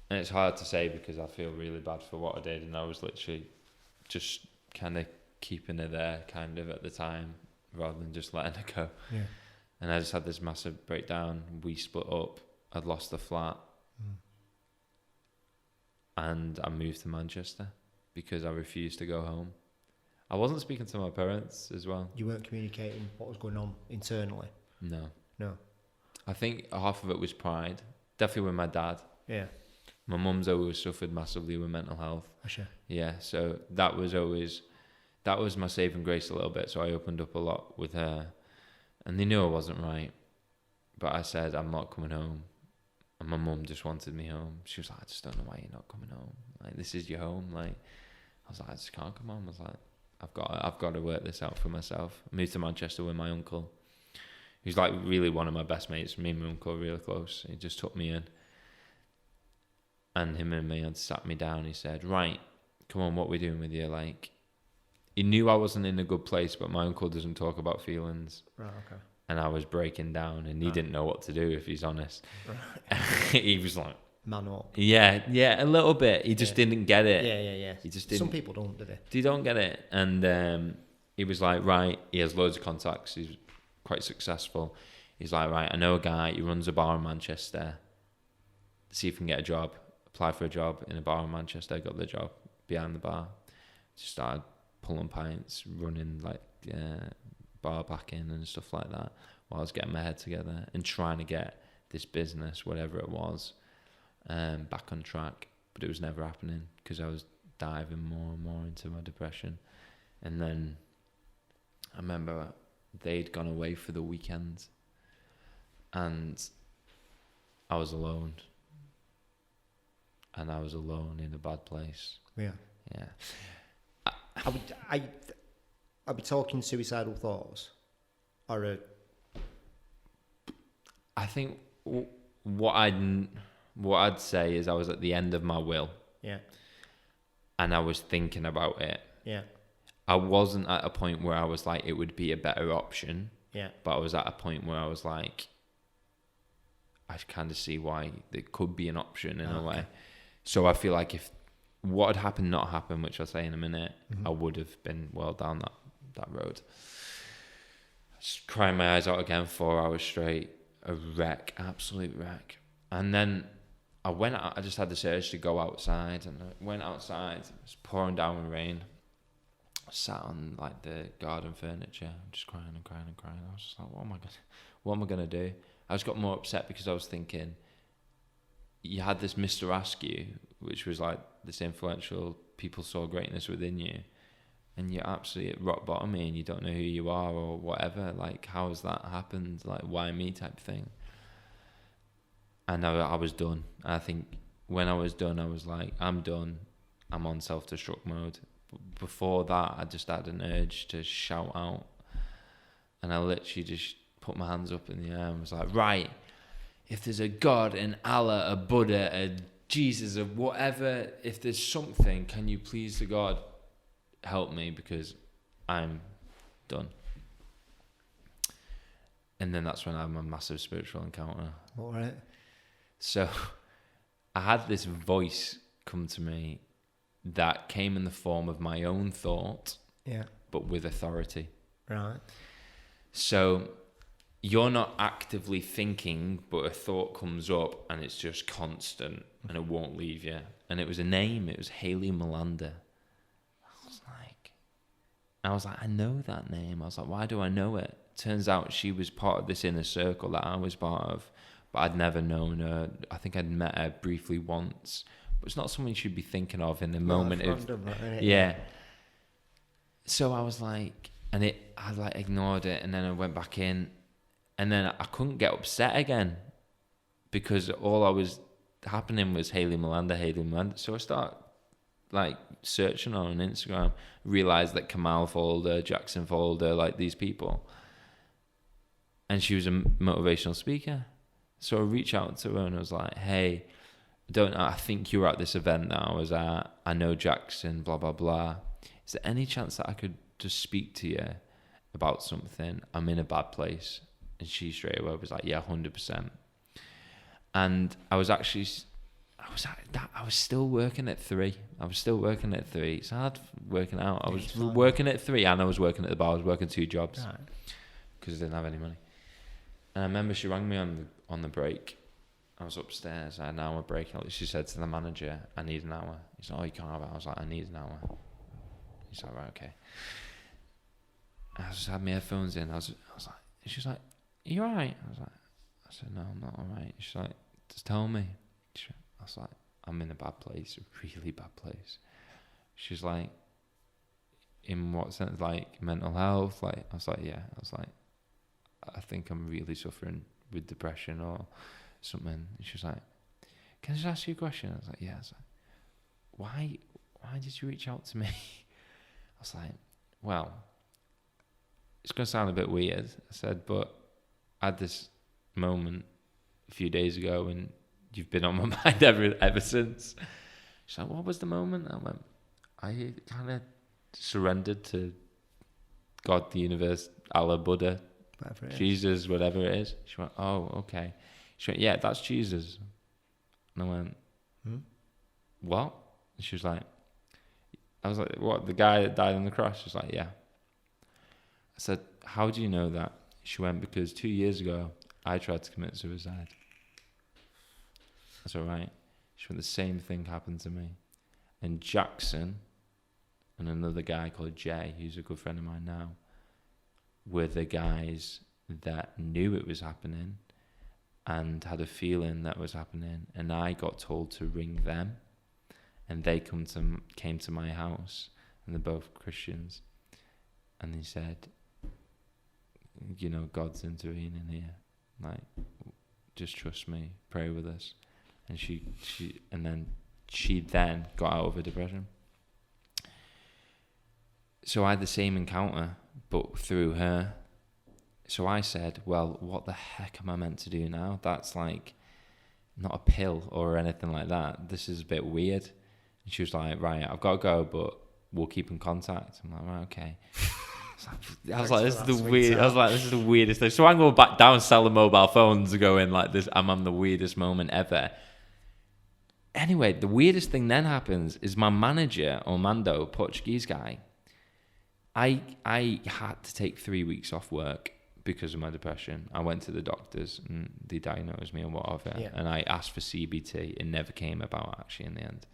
and it's hard to say because I feel really bad for what I did, and I was literally just kind of keeping her there kind of at the time rather than just letting her go. Yeah. And I just had this massive breakdown. We split up. I'd lost the flat. And I moved to Manchester because I refused to go home. I wasn't speaking to my parents as well. You weren't communicating what was going on internally? No. I think half of it was pride. Definitely with my dad. Yeah. My mum's always suffered massively with mental health. For sure. Yeah, so that was my saving grace a little bit. So I opened up a lot with her, and they knew I wasn't right, but I said I'm not coming home, and my mum just wanted me home. She was like, I just don't know why you're not coming home. Like, this is your home. Like, I was like, I just can't come home. I was like, I've got to work this out for myself. I moved to Manchester with my uncle. He's like really one of my best mates. Me and my uncle are really close. He just took me in. And him and me had sat me down. He said, right, come on, what we doing with you? Like, he knew I wasn't in a good place, but my uncle doesn't talk about feelings. Right, okay. And I was breaking down, and he didn't know what to do, if he's honest. Right. He was like, man up. Yeah, a little bit. He just didn't get it. Yeah. He just didn't. Some people don't, do they? They don't get it. And he was like, right, he has loads of contacts. He's quite successful. He's like, right, I know a guy, he runs a bar in Manchester. See if we can get a job. Apply for a job in a bar in Manchester. Got the job behind the bar. Just started pulling pints, running like bar backing and stuff like that, while I was getting my head together and trying to get this business, whatever it was, back on track. But it was never happening because I was diving more and more into my depression. And then I remember they'd gone away for the weekend, and I was alone. And I was alone in a bad place. Yeah. I'd be talking suicidal thoughts, or I think what I'd say is I was at the end of my will. Yeah. And I was thinking about it. Yeah. I wasn't at a point where I was like, it would be a better option. Yeah. But I was at a point where I was like, I kind of see why it could be an option in a way. So I feel like if what had happened not happened, which I'll say in a minute, I would have been well down that road. Just crying my eyes out again 4 hours straight. A wreck, absolute wreck. And then I went out, I just had this urge to go outside, and I went outside. It was pouring down with rain. I sat on like the garden furniture, just crying and crying and crying. I was just like, what am I gonna do? I just got more upset because I was thinking, you had this Mr. Askew, which was like this influential, people saw greatness within you, and you're absolutely at rock bottom and you don't know who you are or whatever. Like, how has that happened? Like, why me type thing? And I was done. I think when I was done, I was like, I'm done. I'm on self-destruct mode. But before that, I just had an urge to shout out. And I literally just put my hands up in the air and was like, right, if there's a God, an Allah, a Buddha, a Jesus, a whatever, if there's something, can you please to God help me, because I'm done. And then that's when I had my massive spiritual encounter. All right. So I had this voice come to me that came in the form of my own thought, but with authority. Right. So you're not actively thinking, but a thought comes up and it's just constant and it won't leave you. And it was a name. It was Hayley Melander. I was like, I know that name. I was like, why do I know it? Turns out she was part of this inner circle that I was part of, but I'd never known her. I think I'd met her briefly once, but it's not something you should be thinking of in the moment. Yeah. So I was like, I like ignored it, and then I went back in, and then I couldn't get upset again because all I was happening was Hayley Melander. So I start like searching on Instagram, realized that Kamal followed her, Jackson followed her, like these people, and she was a motivational speaker. So I reached out to her and I was like, hey, I think you were at this event that I was at, I know Jackson, blah blah blah, is there any chance that I could just speak to you about something? I'm in a bad place. And she straight away was like, yeah, 100%. And I was still working at 3. It's hard working out. I was working at 3 and I was working at the bar. I was working 2 jobs because I didn't have any money. And I remember she rang me on the break. I was upstairs. I had an hour break. She said to the manager, I need an hour. He's like, oh, you can't have it. I was like, I need an hour. He's like, right, okay. I just had my headphones in. I was like, she was like, are you alright? I was like, I said, no, I'm not all right. She's like, just tell me. I was like, I'm in a bad place, a really bad place. She's like, in what sense? Like mental health? Like, I was like, yeah. I was like, I think I'm really suffering with depression or something. And she's like, can I just ask you a question? I was like, yeah. I was like, why did you reach out to me? I was like, well, it's going to sound a bit weird. I said, but I had this moment a few days ago and you've been on my mind ever since. She's like, what was the moment? I went, I kind of surrendered to God, the universe, Allah, Buddha, Jesus, whatever it is. She went, oh, okay. She went, yeah, that's Jesus. And I went, what? And she was like, I was like, what, the guy that died on the cross? She was like, yeah. I said, how do you know that? She went, because 2 years ago, I tried to commit suicide. That's all right. She went, the same thing happened to me. And Jackson and another guy called Jay, who's a good friend of mine now, were the guys that knew it was happening and had a feeling that was happening. And I got told to ring them. And they came to my house, and they're both Christians. And he said, you know, God's intervening here. Like, just trust me, pray with us. And she then got out of her depression. So I had the same encounter, but through her. So I said, well, what the heck am I meant to do now? That's like not a pill or anything like that. This is a bit weird. And she was like, right, I've got to go, but we'll keep in contact. I'm like, right, okay. I was like, this is the weird. I was like, this is the weirdest thing. So I'm going back down, sell the mobile phones, going like this. I'm on the weirdest moment ever. Anyway, the weirdest thing then happens is my manager, Armando, Portuguese guy. I had to take 3 weeks off work because of my depression. I went to the doctors and they diagnosed me and whatever. Yeah. And I asked for CBT. It never came about actually in the end.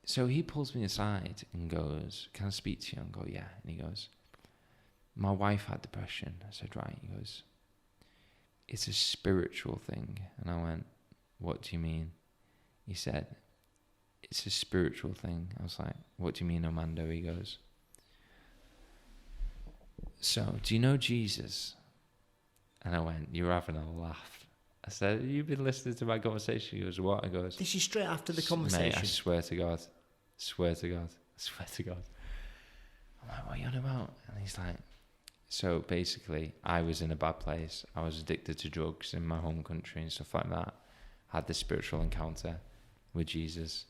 So he pulls me aside and goes, can I speak to you? And I go, yeah. And he goes, my wife had depression. I said, right. He goes, it's a spiritual thing. And I went, what do you mean? He said, it's a spiritual thing. I was like, what do you mean, Armando? He goes, so do you know Jesus? And I went, you're having a laugh. I said, you've been listening to my conversation. He goes, what? I goes, this is straight after the conversation. Mate, I swear to God. Swear to God. Swear to God. I'm like, what are you on about? And he's like, so basically, I was in a bad place. I was addicted to drugs in my home country and stuff like that. I had this spiritual encounter with Jesus.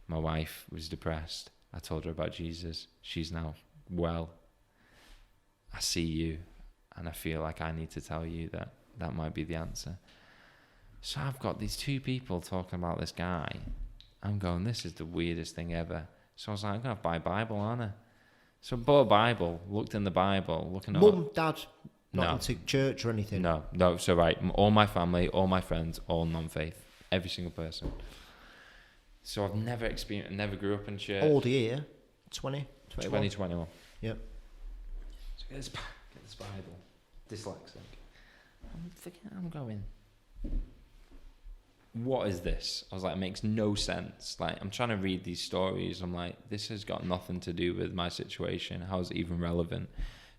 My wife was depressed. I told her about Jesus. She's now well. I see you, and I feel like I need to tell you that that might be the answer. So I've got these two people talking about this guy. I'm going, this is the weirdest thing ever. So I was like, I'm going to buy a Bible, aren't I? So I bought a Bible, looked in the Bible, looking at... Mum, Dad, not into church or anything? No. So right, all my family, all my friends, all non-faith. Every single person. So I've never grew up in church. Old year? 2021. Yep. So get this Bible. Dyslexic. I'm going... what is this? I was like, it makes no sense. Like, I'm trying to read these stories. I'm like, this has got nothing to do with my situation. How is it even relevant?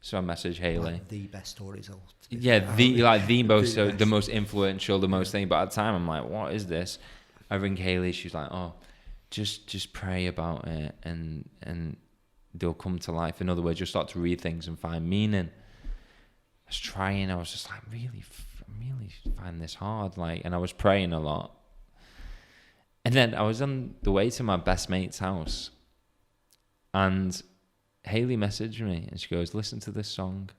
So I message Haley. Like the best stories. Yeah, the most influential, the most thing. But at the time, I'm like, what is this? I ring Haley. She's like, oh, just pray about it, and they'll come to life. In other words, you'll start to read things and find meaning. I was trying. I was just like, really find this hard, like, and I was praying a lot. And then I was on the way to my best mate's house, and Haley messaged me, and she goes, listen to this song.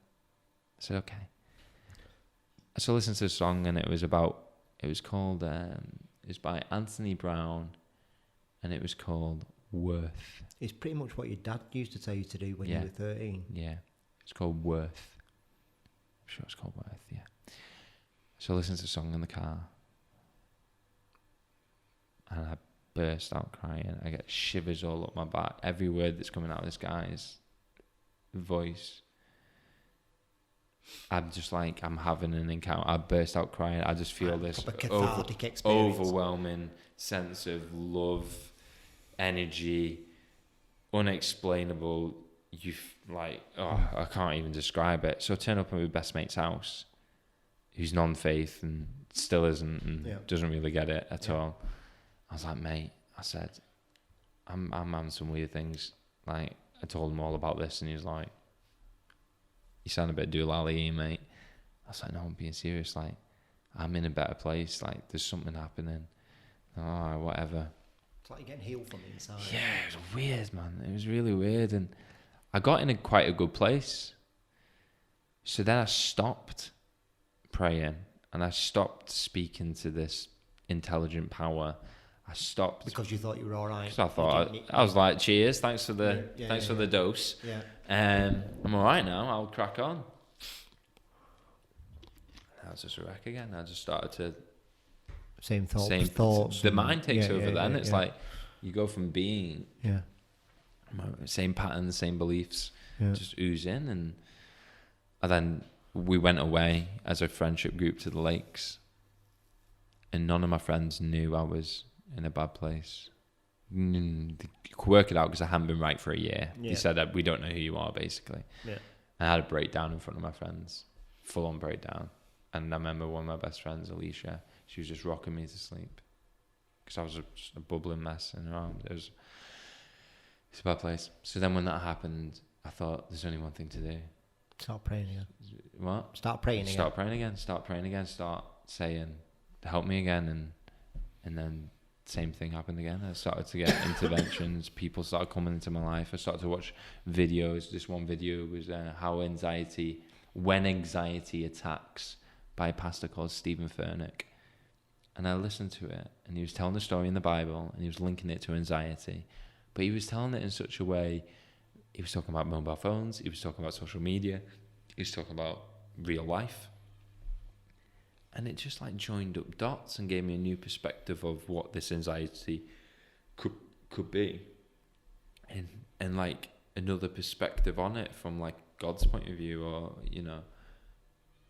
I said, okay. So I listened to the song, and it was by Anthony Brown, and it was called Worth. It's pretty much what your dad used to tell you to do when you were 13. Yeah, it's called Worth. I'm sure it's called Worth, yeah. So I listened to the song in the car, and I burst out crying. I get shivers all up my back. Every word that's coming out of this guy's voice. I'm just like, I'm having an encounter. I burst out crying. I just feel this cathartic experience. overwhelming sense of love, energy, unexplainable. I can't even describe it. So I turn up at my best mate's house, who's non-faith and still isn't, and doesn't really get it at all. I was like, mate, I said, I'm having some weird things. Like, I told him all about this, and he was like, you sound a bit doolally, mate. I was like, no, I'm being serious. Like, I'm in a better place. Like, there's something happening. Oh, whatever. It's like you're getting healed from the inside. Yeah, it was weird, man. It was really weird. And I got in quite a good place. So then I stopped praying, and I stopped speaking to this intelligent power. I stopped because you thought you were all right. So I thought I was like, "Cheers, thanks for the dose. Yeah, I'm all right now. I'll crack on." I was just a wreck again. I just started to same thoughts. The mind takes over. Then it's like you go from being same patterns, same beliefs, just ooze in, and then we went away as a friendship group to the lakes, and none of my friends knew I was in a bad place. They could work it out because I hadn't been right for a year. They said that we don't know who you are, basically. I had a breakdown in front of my friends, full-on breakdown. And I remember one of my best friends, Alicia, she was just rocking me to sleep because I was just a bubbling mess in her arms. It's a bad place. So then when that happened, I thought there's only one thing to do. Start praying again. What? Start praying again. Start praying again. Start praying again. Start saying, help me again. And then same thing happened again. I started to get interventions. People started coming into my life. I started to watch videos. This one video was when anxiety attacks, by a pastor called Stephen Furnick. And I listened to it, and he was telling the story in the Bible, and he was linking it to anxiety. But he was telling it in such a way, he was talking about mobile phones, he was talking about social media, he was talking about real life. And it just like joined up dots and gave me a new perspective of what this anxiety could be. And like another perspective on it from like God's point of view, or, you know.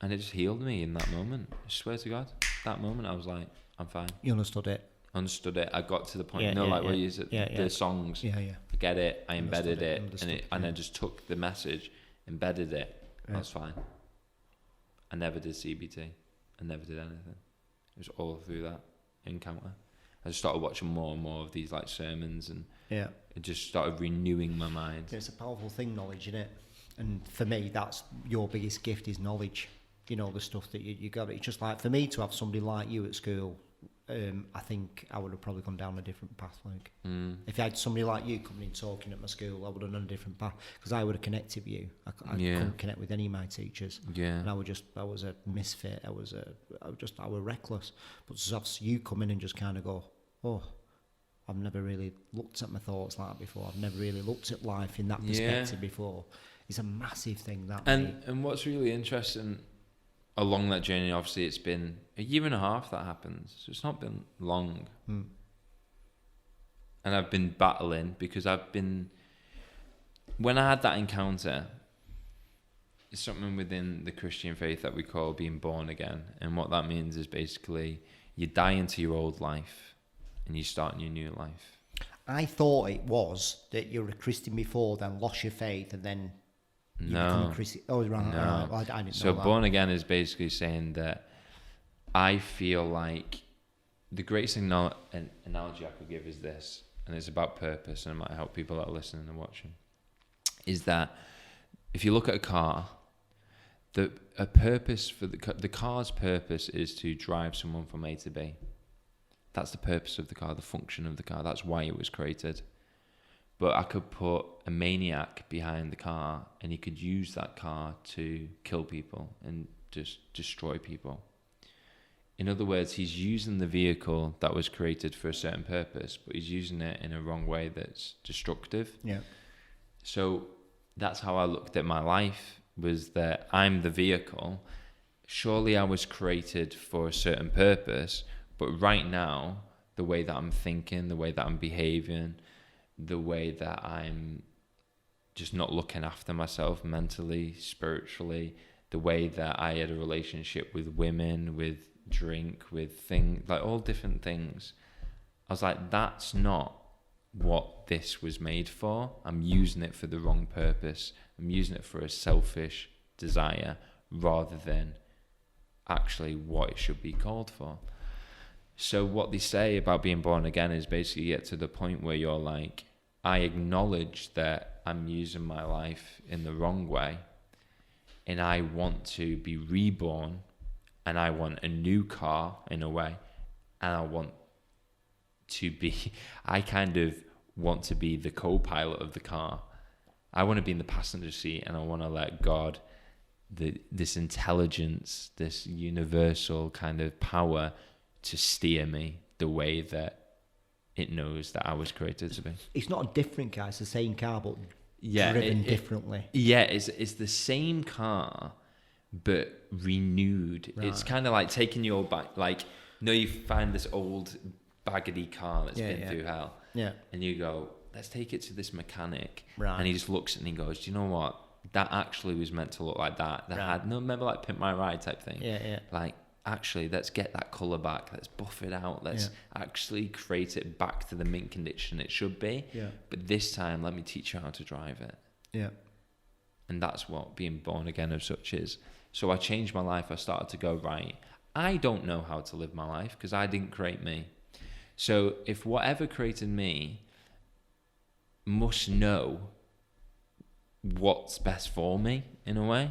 And it just healed me in that moment. I swear to God, that moment I was like, I'm fine. You understood it. I got to the point, where you use it, the songs. I get it. I embedded it, and I just took the message, embedded it. I was fine. I never did CBT. I never did anything. It was all through that encounter. I just started watching more and more of these like sermons, and it just started renewing my mind. It's a powerful thing, knowledge, isn't it? And for me, that's your biggest gift is knowledge. You know, the stuff that you got. It's just like, for me to have somebody like you at school, I think I would have probably gone down a different path. Like, if I had somebody like you coming in talking at my school, I would have done a different path, because I would have connected with you. I couldn't connect with any of my teachers. And I was a misfit. I was reckless. But to have you come in and just kind of go, oh, I've never really looked at my thoughts like that before. I've never really looked at life in that perspective before. It's a massive thing, that. And what's really interesting along that journey, obviously it's been a year and a half that happened, so it's not been long. And I've been battling, because when I had that encounter, it's something within the Christian faith that we call being born again. And what that means is basically you die into your old life and you start your new life. I thought it was that you were a Christian before, then lost your faith, and then you become a Christian. Oh, right. No. I didn't know so that. Born again is basically saying that I feel like the greatest analogy I could give is this, and it's about purpose, and it might help people that are listening and watching, is that if you look at a car, a purpose for the car's purpose is to drive someone from A to B. That's the purpose of the car, the function of the car. That's why it was created. But I could put a maniac behind the car, and he could use that car to kill people and just destroy people. In other words, he's using the vehicle that was created for a certain purpose, but he's using it in a wrong way that's destructive. Yeah. So that's how I looked at my life, was that I'm the vehicle. Surely I was created for a certain purpose, but right now, the way that I'm thinking, the way that I'm behaving, the way that I'm just not looking after myself mentally, spiritually, the way that I had a relationship with women, with drink, with things, like all different things. I was like, that's not what this was made for. I'm using it for the wrong purpose. I'm using it for a selfish desire rather than actually what it should be called for. So what they say about being born again is basically you get to the point where you're like, I acknowledge that I'm using my life in the wrong way, and I want to be reborn, and I want a new car in a way, and I kind of want to be the co-pilot of the car. I want to be in the passenger seat, and I want to let God, this intelligence, this universal kind of power, to steer me the way that it knows that I was created to be. It's not a different car, it's the same car, but driven differently. It's the same car, but renewed. Right. It's kind of like taking your back, like, you find this old baggedy car that's been through hell. Yeah. And you go, let's take it to this mechanic. Right. And he just looks and he goes, do you know what? That actually was meant to look like that. Remember like Pimp My Ride type thing? Yeah. Like, actually, let's get that colour back. Let's buff it out. Let's actually create it back to the mint condition it should be. Yeah. But this time, let me teach you how to drive it. Yeah. And that's what being born again as such is. So I changed my life. I started to go, right, I don't know how to live my life because I didn't create me. So if whatever created me must know what's best for me in a way.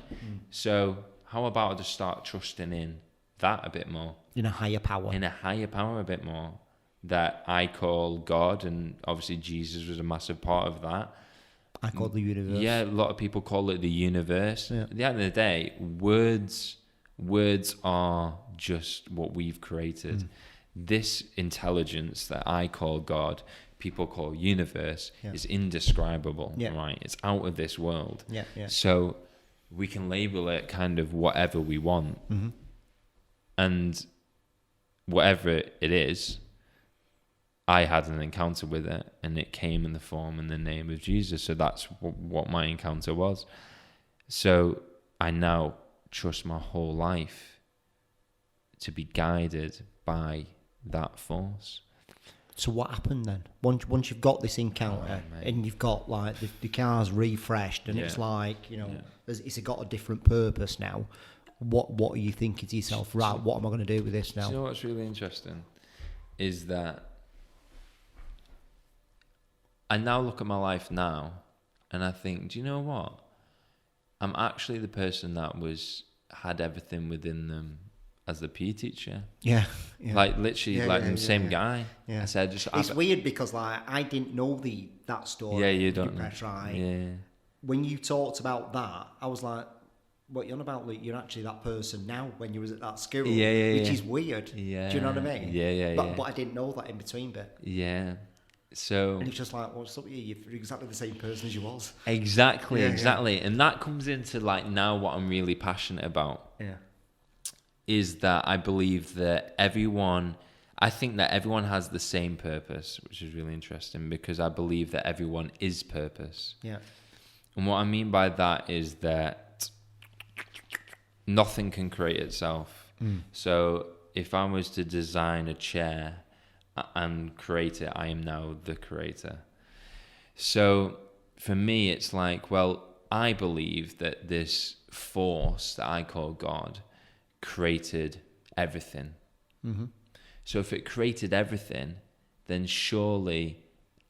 So how about I just start trusting in that a bit more? In a higher power a bit more, that I call God, and obviously Jesus was a massive part of that. I call it the universe. Yeah, a lot of people call it the universe. Yeah. At the end of the day, words are just what we've created. This intelligence that I call God, people call universe, is indescribable, right? It's out of this world. So we can label it kind of whatever we want. And whatever it is, I had an encounter with it, and it came in the form and the name of Jesus. So that's what my encounter was. So I now trust my whole life to be guided by that force. So what happened then? Once you've got this encounter, and you've got like the car's refreshed, and it's like, it's got a different purpose now. What are you thinking to yourself? Right, what am I going to do with this now? Do you know what's really interesting is that I now look at my life now, and I think, do you know what? I'm actually the person that had everything within them as the PE teacher. Yeah. Like literally, the same guy. Yeah. I said, it's weird because like I didn't know that story. Yeah, you don't know. Right. Yeah. When you talked about that, I was like, what you're on about? Like, you're actually that person now when you was at that school. Which is weird. Yeah. Do you know what I mean? Yeah. But I didn't know that in between bit. Yeah. So. And it's just like, what's up with you? You're exactly the same person as you was. Exactly. And that comes into like now what I'm really passionate about. Yeah. Is that I believe that I think that everyone has the same purpose, which is really interesting because I believe that everyone is purpose. Yeah. And what I mean by that is that nothing can create itself. So if I was to design a chair and create it, I am now the creator. So for me, it's like, well, I believe that this force that I call God created everything. So if it created everything, then surely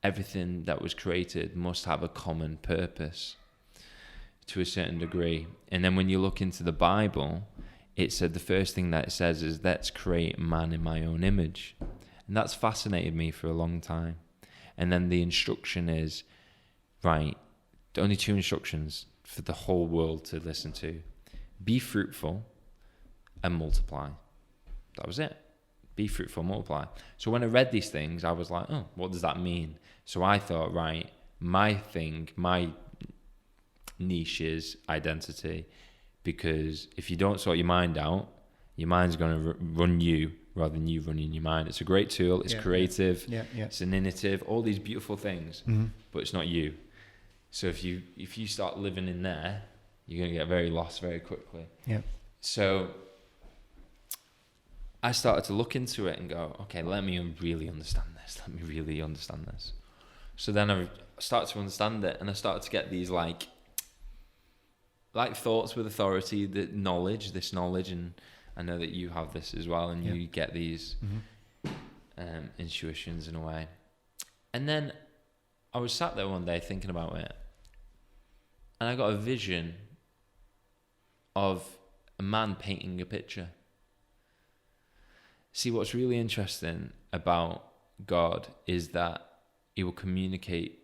everything that was created must have a common purpose to a certain degree. And then when you look into the Bible, it said the first thing that it says is, let's create man in my own image. And that's fascinated me for a long time. And then the instruction is, right, only 2 instructions for the whole world to listen to. Be fruitful and multiply. That was it. Be fruitful, multiply. So when I read these things, I was like, oh, what does that mean? So I thought, right, my niche is identity, because if you don't sort your mind out, your mind's going to run you rather than you running your mind. It's a great tool. It's creative. It's innovative. All these beautiful things, but it's not you. So if you start living in there, you're going to get very lost very quickly. Yeah. So I started to look into it and go, okay, let me really understand this. Let me really understand this. So then I started to understand it, and I started to get these like thoughts with authority, this knowledge, and I know that you have this as well, and you get these intuitions in a way. And then I was sat there one day thinking about it, and I got a vision of a man painting a picture. See, what's really interesting about God is that he will communicate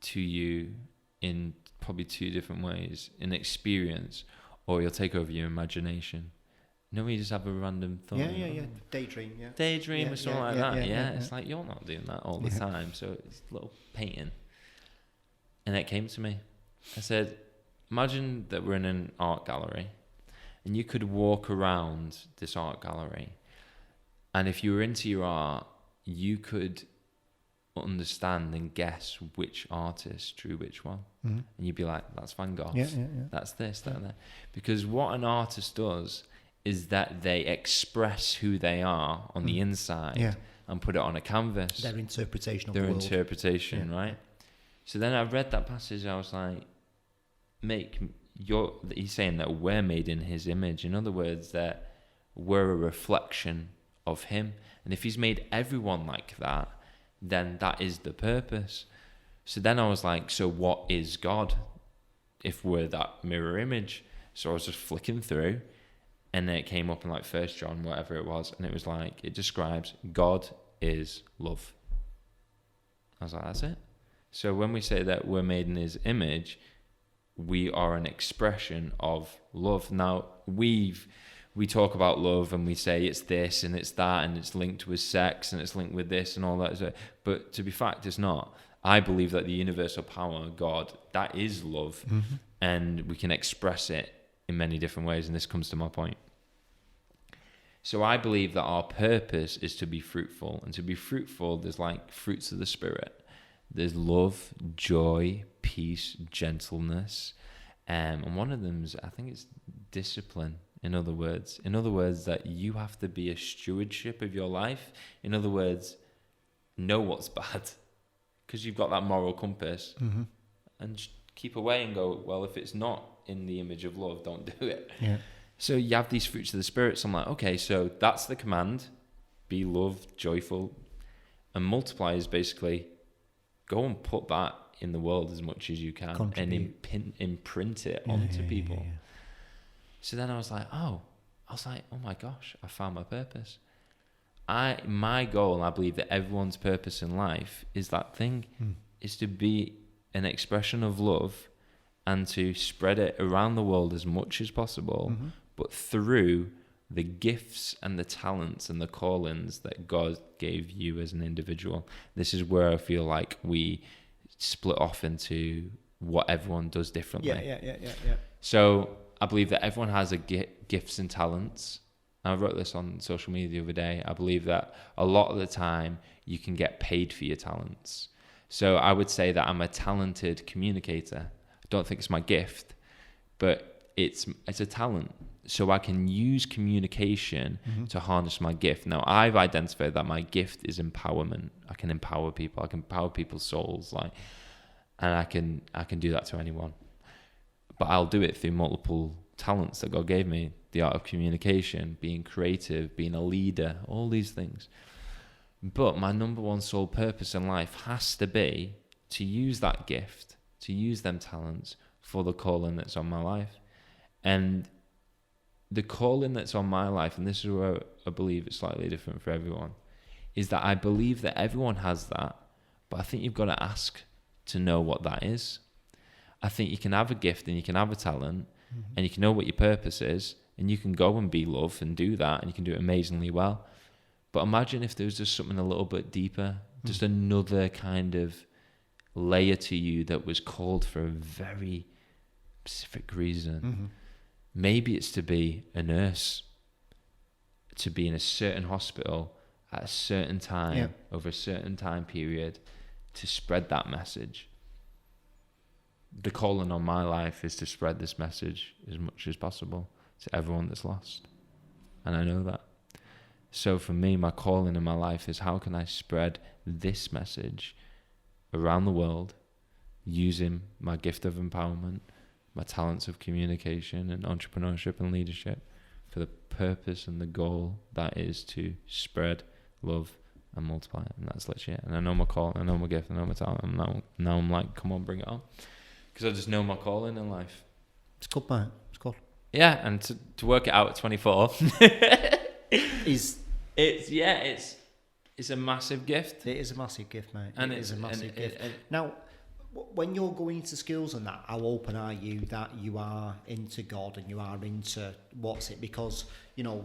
to you in probably two different ways: in experience, or he'll take over your imagination. You know, you just have a random thought. Yeah. Daydream or something like that. It's like, you're not doing that all the time. So it's a little painting. And it came to me. I said, imagine that we're in an art gallery, and you could walk around this art gallery, and if you were into your art, you could understand and guess which artist drew which one. And you'd be like, that's Van Gogh. That's this, that, and that. Because what an artist does is that they express who they are on the inside and put it on a canvas. Their interpretation of the world. Their interpretation, right? So then I read that passage, I was like, he's saying that we're made in his image. In other words, that we're a reflection of him. And if he's made everyone like that, then that is the purpose. So then I was like, so what is God if we're that mirror image? So I was just flicking through, and then it came up in like 1 John, whatever it was, and it was like, it describes God is love. I was like, that's it. So when we say that we're made in his image, we are an expression of love. Now, we talk about love and we say it's this and it's that and it's linked with sex and it's linked with this and all that. But to be fact, it's not. I believe that the universal power, God, that is love. And we can express it in many different ways. And this comes to my point. So I believe that our purpose is to be fruitful. And to be fruitful, there's like fruits of the Spirit. There's love, joy, peace, gentleness. And one of them's, I think it's discipline. In other words, that you have to be a stewardship of your life. In other words, know what's bad, because you've got that moral compass, and keep away and go, well, if it's not in the image of love, don't do it. So you have these fruits of the Spirit. So I'm like, okay, so that's the command: be love, joyful, and multiply is basically go and put that in the world as much as you can. And imprint it onto people. So then I was like, oh my gosh, I found my purpose. My goal, I believe that everyone's purpose in life is that thing, is to be an expression of love and to spread it around the world as much as possible, but through the gifts and the talents and the callings that God gave you as an individual. This is where I feel like we split off into what everyone does differently. So I believe that everyone has gifts and talents. I wrote this on social media the other day. I believe that a lot of the time you can get paid for your talents. So I would say that I'm a talented communicator. I don't think it's my gift, but it's a talent. So I can use communication to harness my gift. Now, I've identified that my gift is empowerment. I can empower people. I can empower people's souls, and I can do that to anyone. But I'll do it through multiple talents that God gave me: the art of communication, being creative, being a leader, all these things. But my number one sole purpose in life has to be to use that gift, to use them talents for the calling that's on my life. And the calling that's on my life, and this is where I believe it's slightly different for everyone, is that I believe that everyone has that, but I think you've got to ask to know what that is. I think you can have a gift and you can have a talent, and you can know what your purpose is, and you can go and be love and do that, and you can do it amazingly well. But imagine if there was just something a little bit deeper, just another kind of layer to you that was called for a very specific reason. Maybe it's to be a nurse, to be in a certain hospital at a certain time, over a certain time period, to spread that message. the calling on my life is to spread this message as much as possible to everyone that's lost. And I know that. So for me, my calling in my life is how can I spread this message around the world using my gift of empowerment, my talents of communication and entrepreneurship and leadership for the purpose and the goal that is to spread love and multiply it. And that's literally it. And I know my call, I know my gift, I know my talent. And now I'm like, come on, bring it on. Because I just know my calling in life. It's good, mate. It's good. Yeah, and to work it out at 24 it's a massive gift. It is a massive gift, mate. And it is a massive gift. Now, when you're going into schools and that, how open are you that you are into God and you are into what's it? Because, you know,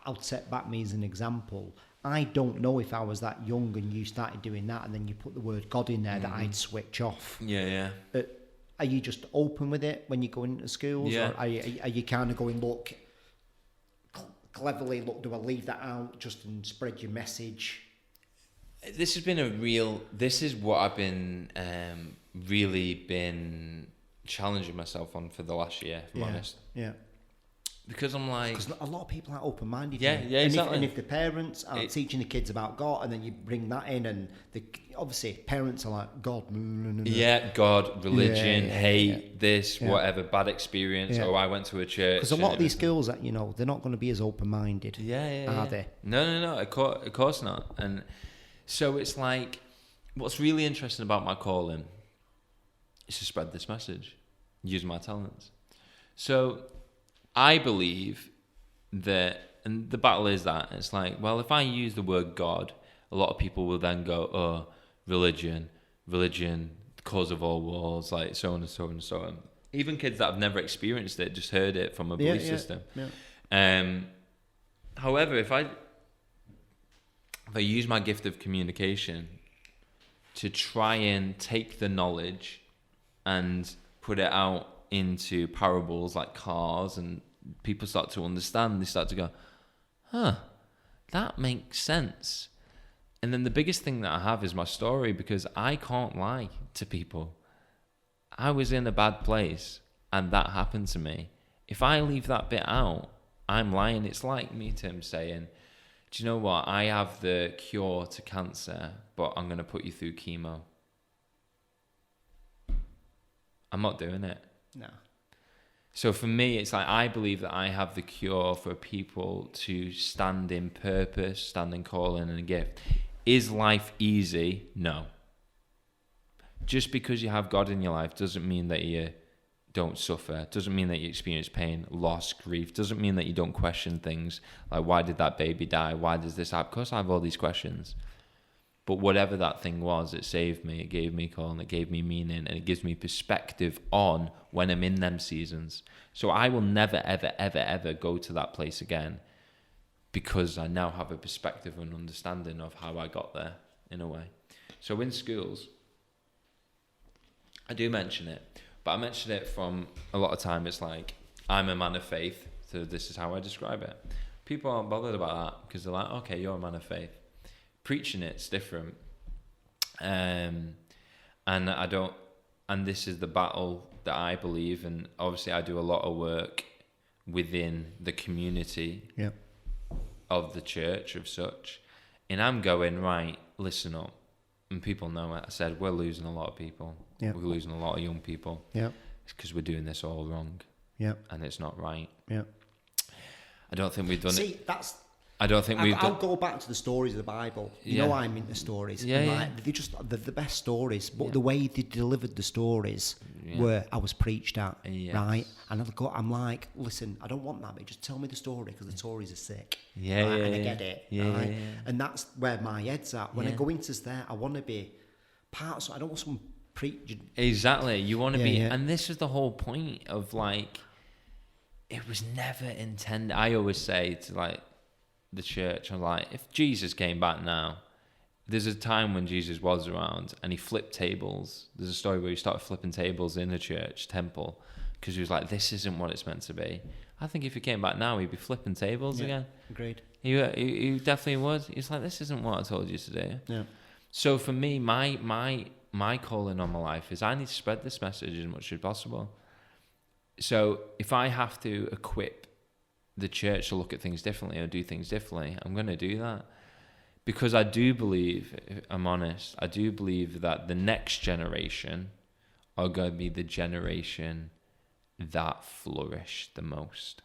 I'll set back me as an example. I don't know if I was that young and you started doing that and then you put the word God in there that I'd switch off. Yeah. Are you just open with it when you go into schools? Yeah. Or are you kind of going, look, cleverly, look, do I leave that out just and spread your message? This is what I've been really been challenging myself on for the last year, if I'm honest. Yeah. Because I'm like... Because a lot of people are open-minded. Yeah, exactly. And if the parents are teaching the kids about God, and then you bring that in, and obviously parents are like, God. Yeah, God, religion, hate, this, whatever, bad experience, I went to a church. Because a lot of these schools, that you know, they're not going to be as open-minded, are they? No, of course not. And so it's like, what's really interesting about my calling is to spread this message, use my talents. So... I believe that, and the battle is that, it's like, well, if I use the word God, a lot of people will then go, oh, religion, the cause of all wars, like so on and so on and so on. Even kids that have never experienced it, just heard it from a belief system. Yeah. However, if I use my gift of communication to try and take the knowledge and put it out into parables like cars, and people start to understand, they start to go, that makes sense. And then the biggest thing that I have is my story, because I can't lie to people. I was in a bad place and that happened to me. If I leave that bit out, I'm lying. It's like me, Tim, saying, do you know what, I have the cure to cancer, but I'm going to put you through chemo. I'm not doing it. No. So for me, it's like, I believe that I have the cure for people to stand in purpose, stand in calling and a gift. Is life easy? No. Just because you have God in your life doesn't mean that you don't suffer, doesn't mean that you experience pain, loss, grief, doesn't mean that you don't question things like, why did that baby die? Why does this happen? Of course I have all these questions. But whatever that thing was, it saved me, it gave me calling, it gave me meaning, and it gives me perspective on when I'm in them seasons. So I will never, ever, ever, ever go to that place again, because I now have a perspective and understanding of how I got there, in a way. So in schools, I do mention it, but I mention it from a lot of time. It's like, I'm a man of faith, so this is how I describe it. People aren't bothered about that, because they're like, okay, you're a man of faith. Preaching it's different, and I don't, and this is the battle that I believe, and obviously I do a lot of work within the community of the church of such, and I'm going, right, listen up, and people know it. I said, we're losing a lot of people, we're losing a lot of young people, it's because we're doing this all wrong, and it's not right. I don't think we've done it. I'll go back to the stories of the Bible. You know I'm into stories. They're the best stories, but the way they delivered the stories were, I was preached at, right? And I'm like, listen, I don't want that, but just tell me the story, because the stories are sick. And I get it. Right? And that's where my head's at. When I go into there, I want to be part of, I don't want someone preaching. Exactly. You want to be, and this is the whole point of, like, it was never intended. I always say to, like, the church, I'm like, if Jesus came back now, there's a time when Jesus was around and he flipped tables. There's a story where he started flipping tables in a church temple, because he was like, this isn't what it's meant to be. I think if he came back now, he'd be flipping tables again. Agreed. He definitely would. He's like, this isn't what I told you to do. So for me, my my calling on my life is I need to spread this message as much as possible. So if I have to equip the church to look at things differently or do things differently, I'm going to do that. Because I do believe, if I'm honest, I do believe that the next generation are going to be the generation that flourish the most.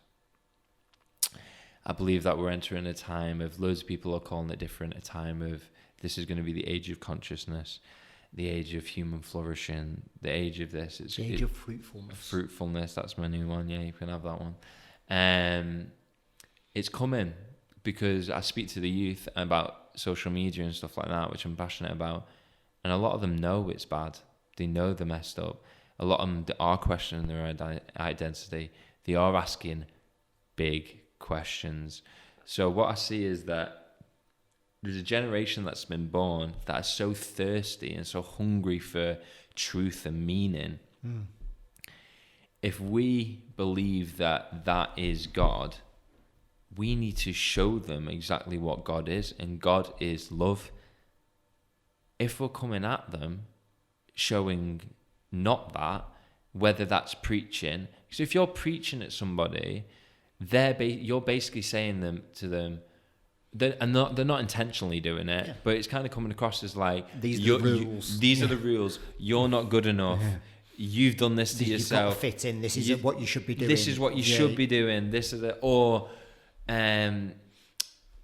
I believe that we're entering a time of loads of people are calling it different, a time of this is going to be the age of consciousness, the age of human flourishing, the age of this. It's the age of fruitfulness. Fruitfulness, that's my new one. Yeah, you can have that one. It's coming because I speak to the youth about social media and stuff like that, which I'm passionate about. And a lot of them know it's bad. They know they're messed up. A lot of them are questioning their identity. They are asking big questions. So what I see is that there's a generation that's been born that is so thirsty and so hungry for truth and meaning. If we believe that that is God, we need to show them exactly what God is, and God is love. If we're coming at them showing not that, whether that's preaching, because if you're preaching at somebody, you're basically saying to them, they're not intentionally doing it, but it's kind of coming across as like, these are the rules. These are the rules. You're not good enough. Yeah. You've done this to yourself. You've got to fit in. This is what you should be doing. This is what you should be doing. This is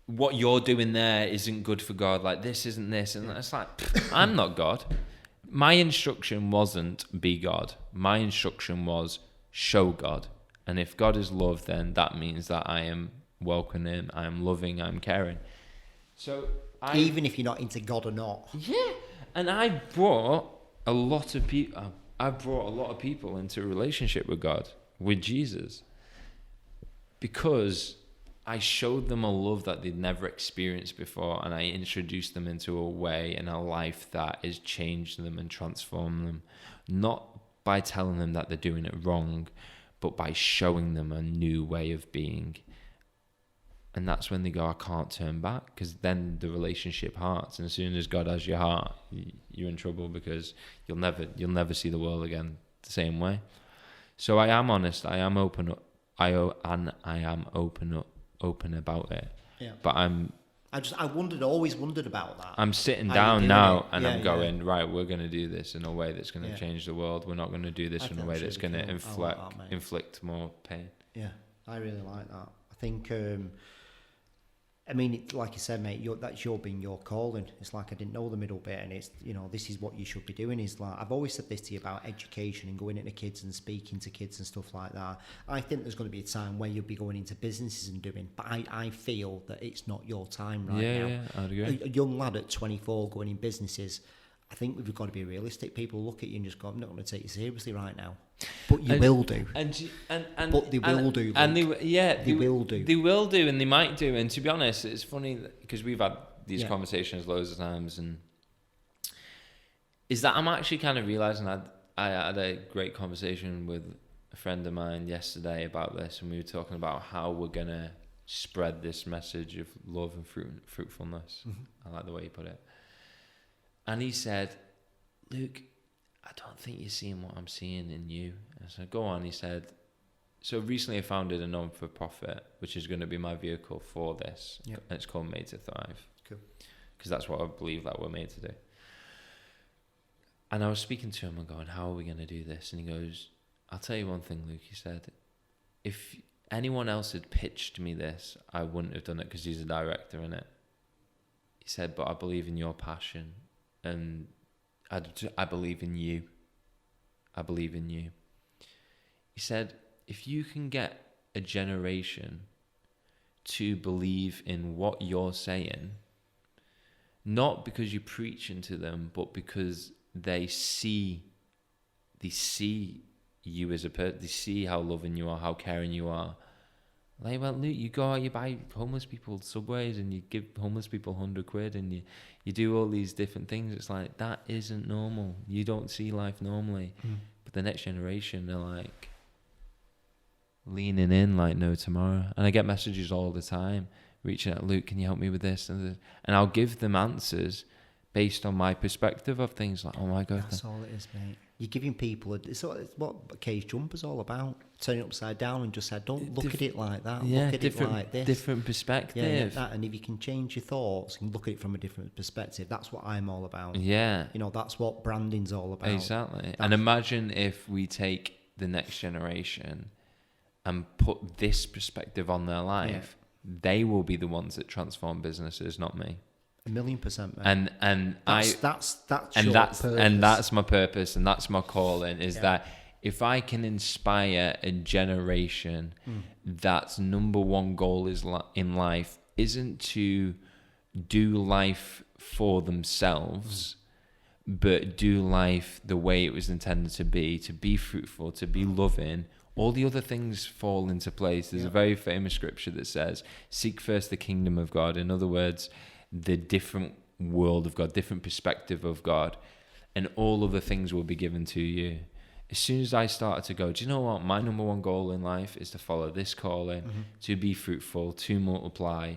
what you're doing there isn't good for God. Like, this isn't this. And it's like, I'm not God. My instruction wasn't be God. My instruction was show God. And if God is love, then that means that I am welcoming, I am loving, I'm caring. So even if you're not into God or not. Yeah. And I brought a lot of people into a relationship with God, with Jesus, because I showed them a love that they'd never experienced before, and I introduced them into a way and a life that has changed them and transformed them, not by telling them that they're doing it wrong, but by showing them a new way of being. And that's when they go, I can't turn back, because then the relationship hearts, and as soon as God has your heart, you're in trouble, because you'll never see the world again the same way. So I am honest, I am open about it. Yeah. But always wondered about that. I'm sitting down now and I'm going, right, we're going to do this in a way that's going to change the world. We're not going to do this in a way that's going to inflict more pain. Yeah, I really like that. I think, like you said, mate, that's being your calling. It's like I didn't know the middle bit, and it's, this is what you should be doing. Is like, I've always said this to you about education and going into kids and speaking to kids and stuff like that. I think there's going to be a time where you'll be going into businesses and doing, but I feel that it's not your time now. Yeah, I'd agree. A young lad at 24 going in businesses, I think we've got to be realistic. People look at you and just go, I'm not going to take you seriously right now. But you will do. But they will do. And they will do. They will do, and they might do. And to be honest, it's funny because we've had these conversations loads of times, and is that I'm actually kind of realising I had a great conversation with a friend of mine yesterday about this, and we were talking about how we're going to spread this message of love and fruitfulness. Mm-hmm. I like the way you put it. And he said, Luke, I don't think you're seeing what I'm seeing in you. I said, go on. He said, so recently I founded a non-for-profit, which is going to be my vehicle for this. Yep. And it's called Made to Thrive. Cool. Because that's what I believe that we're made to do. And I was speaking to him and going, how are we going to do this? And he goes, I'll tell you one thing, Luke. He said, if anyone else had pitched me this, I wouldn't have done it, because he's a director in it. He said, but I believe in your passion. And I believe in you. I believe in you. He said, if you can get a generation to believe in what you're saying, not because you're preaching to them, but because they see you as a person, they see how loving you are, how caring you are. Like, well, Luke, you go out, you buy homeless people Subways, and you give homeless people £100, and you do all these different things. It's like, that isn't normal. You don't see life normally. But the next generation, they're like leaning in like no tomorrow. And I get messages all the time reaching out, Luke, can you help me with this? And I'll give them answers based on my perspective of things. Like, oh my God. That's all it is, mate. You're giving people, it's what Cage Jumper's all about. Turning it upside down and just say, don't look at it like that. Yeah, look at it like this. Different perspective. Yeah, that. And if you can change your thoughts and look at it from a different perspective, that's what I'm all about. Yeah. You know, that's what branding's all about. Exactly. And imagine if we take the next generation and put this perspective on their life, they will be the ones that transform businesses, not me. 1,000,000%, mate. And that's my purpose, and that's my calling, is that if I can inspire a generation that's number one goal is in life isn't to do life for themselves, but do life the way it was intended to be fruitful, to be loving, all the other things fall into place. There's a very famous scripture that says, seek first the kingdom of God. In other words, the different world of God, different perspective of God, and all other things will be given to you. As soon as I started to go, do you know what? My number one goal in life is to follow this calling, to be fruitful, to multiply.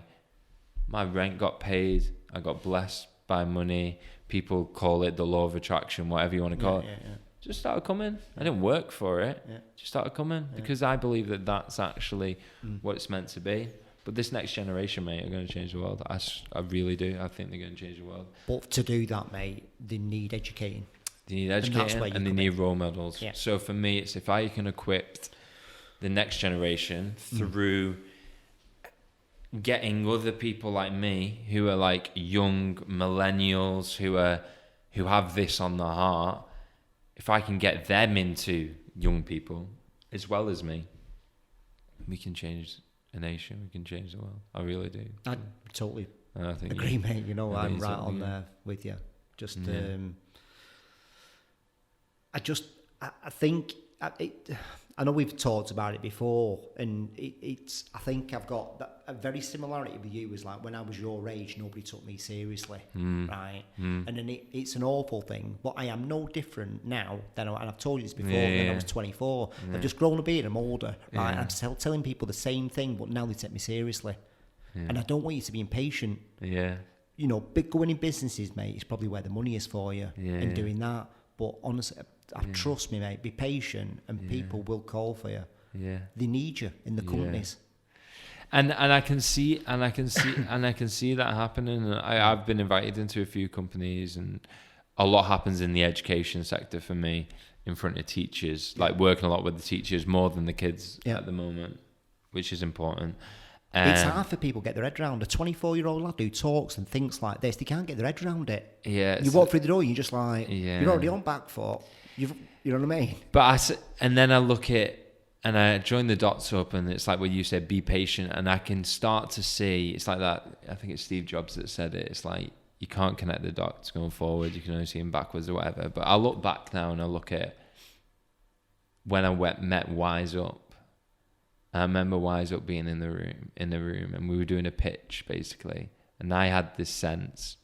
My rent got paid. I got blessed by money. People call it the law of attraction, whatever you want to call it. Just started coming. I didn't work for it. Just started coming because I believe that that's actually what it's meant to be. But this next generation, mate, are going to change the world. I really do. I think they're going to change the world. But to do that, mate, they need educating. They need educating and they need role models. Yeah. So for me, it's if I can equip the next generation through getting other people like me who are like young millennials who have this on their heart, if I can get them into young people as well as me, we can change a nation, we can change the world. I really do. I totally agree, mate. You know, I'm right on there with you. Just, I think, I know we've talked about it before, and it's. I think I've got a very similarity with you. Is like when I was your age, nobody took me seriously, right? And then it's an awful thing. But I am no different now than, and I've told you this before. When I was 24, I've just grown a beard. I'm older, right? I'm still telling people the same thing, but now they take me seriously, and I don't want you to be impatient. Yeah. You know, big going in businesses, mate, is probably where the money is for you in doing that. But honestly, trust me, mate, be patient and people will call for you. Yeah. They need you in the companies. And I can see that happening. I've been invited into a few companies, and a lot happens in the education sector for me in front of teachers, like working a lot with the teachers more than the kids at the moment, which is important. It's hard for people to get their head around. A 24-year-old lad who talks and thinks like this, they can't get their head around it. Yeah. You walk through the door, you're just like, you're already on back foot. You know what I mean? But and then I look at, and I join the dots up, and it's like what you said, be patient, and I can start to see, it's like that, I think it's Steve Jobs that said it, it's like, you can't connect the dots going forward, you can only see them backwards or whatever. But I look back now and I look at when I met Wise Up. I remember Wise Up being in the room, and we were doing a pitch basically, and I had this sense,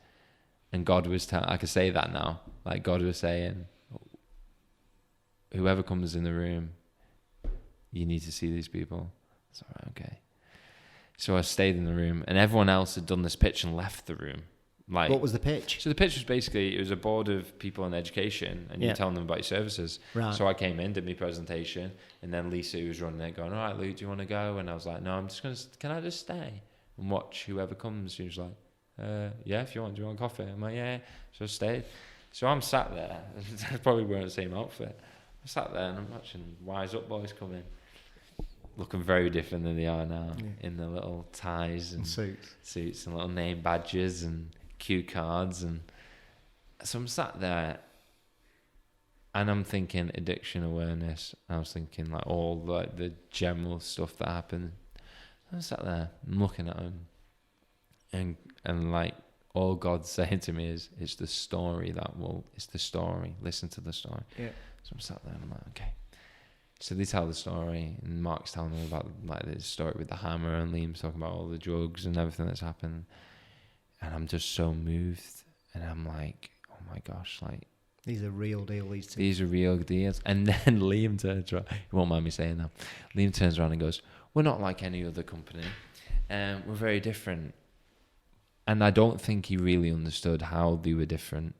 and God was telling, I can say that now, like God was saying, whoever comes in the room, you need to see these people. It's all right, okay. So I stayed in the room, and everyone else had done this pitch and left the room. Like, what was the pitch? So the pitch was basically, it was a board of people in education, and you're telling them about your services. Right. So I came in, did my presentation, and then Lisa, who was running it, going, all right, Luke, do you want to go? And I was like, no, I'm just going to, can I just stay and watch whoever comes? She was like, yeah, if you want, do you want coffee? I'm like, yeah. So I stayed. So I'm sat there, I probably wearing the same outfit. I'm sat there and I'm watching Wise Up boys come in, looking very different than they are now, in the little ties and suits and little name badges and cue cards. And so I'm sat there and I'm thinking addiction awareness. I was thinking like all like the general stuff that happened. I'm sat there, I'm looking at them, and like all God's saying to me is, it's the story it's the story. Listen to the story. Yeah. So I'm sat there and I'm like, okay. So they tell the story, and Mark's telling them about like the story with the hammer, and Liam's talking about all the drugs and everything that's happened. And I'm just so moved, and I'm like, oh my gosh, like these are real deals. These are real deals. And then Liam turns around. You won't mind me saying that. Liam turns around and goes, we're not like any other company. We're very different. And I don't think he really understood how they were different.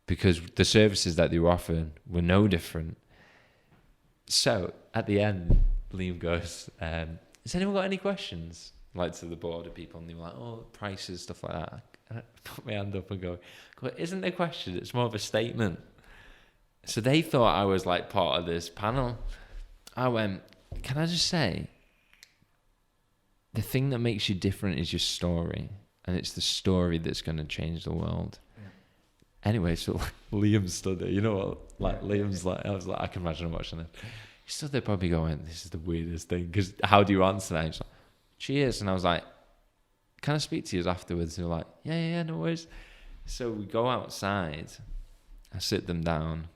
Because the services that they were offering were no different. So at the end, Liam goes, has anyone got any questions? Like to the board of people, and they were like, oh, prices, stuff like that. And I put my hand up and go, isn't there a question? It's more of a statement. So they thought I was like part of this panel. I went, can I just say, the thing that makes you different is your story. And it's the story that's going to change the world. Yeah. Anyway, so Liam stood there. You know what? Like Liam's like, I was like, I can imagine him watching it. He stood there probably going, this is the weirdest thing. Because how do you answer that? He's like, cheers. And I was like, can I speak to you afterwards? And they're like, yeah, no worries. So we go outside. I sit them down.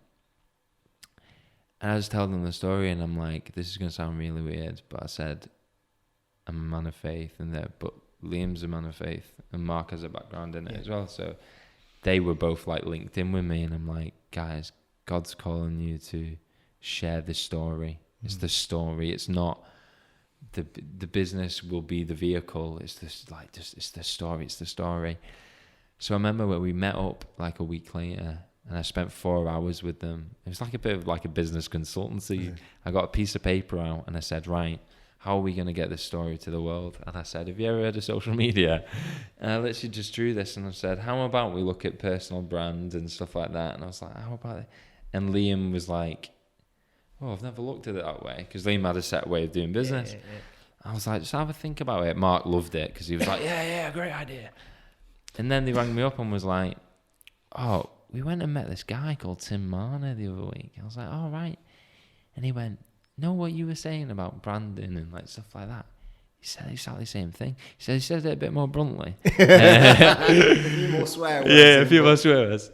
And I just tell them the story. And I'm like, this is going to sound really weird. But I said, I'm a man of faith. But Liam's a man of faith. And Mark has a background in it as well. So they were both like linked in with me. And I'm like, guys, God's calling you to share this story. It's the story. It's not... The business will be the vehicle. It's it's the story. It's the story. So I remember when we met up like a week later, and I spent 4 hours with them. It was like a bit of like a business consultancy. Mm-hmm. I got a piece of paper out and I said, right, how are we going to get this story to the world? And I said, have you ever heard of social media? And I literally just drew this and I said, how about we look at personal brand and stuff like that? And I was like, how about it? And Liam was like, oh, I've never looked at it that way, because Liam had a set way of doing business. I was like, just have a think about it. Mark loved it because he was like, yeah, great idea. And then they rang me up and was like, oh, we went and met this guy called Tim Marner the other week. I was like, oh, right. And he went, know what you were saying about branding and like stuff like that? He said exactly the same thing. He said it a bit more bluntly. A few more swear words. Yeah, a few more swear words.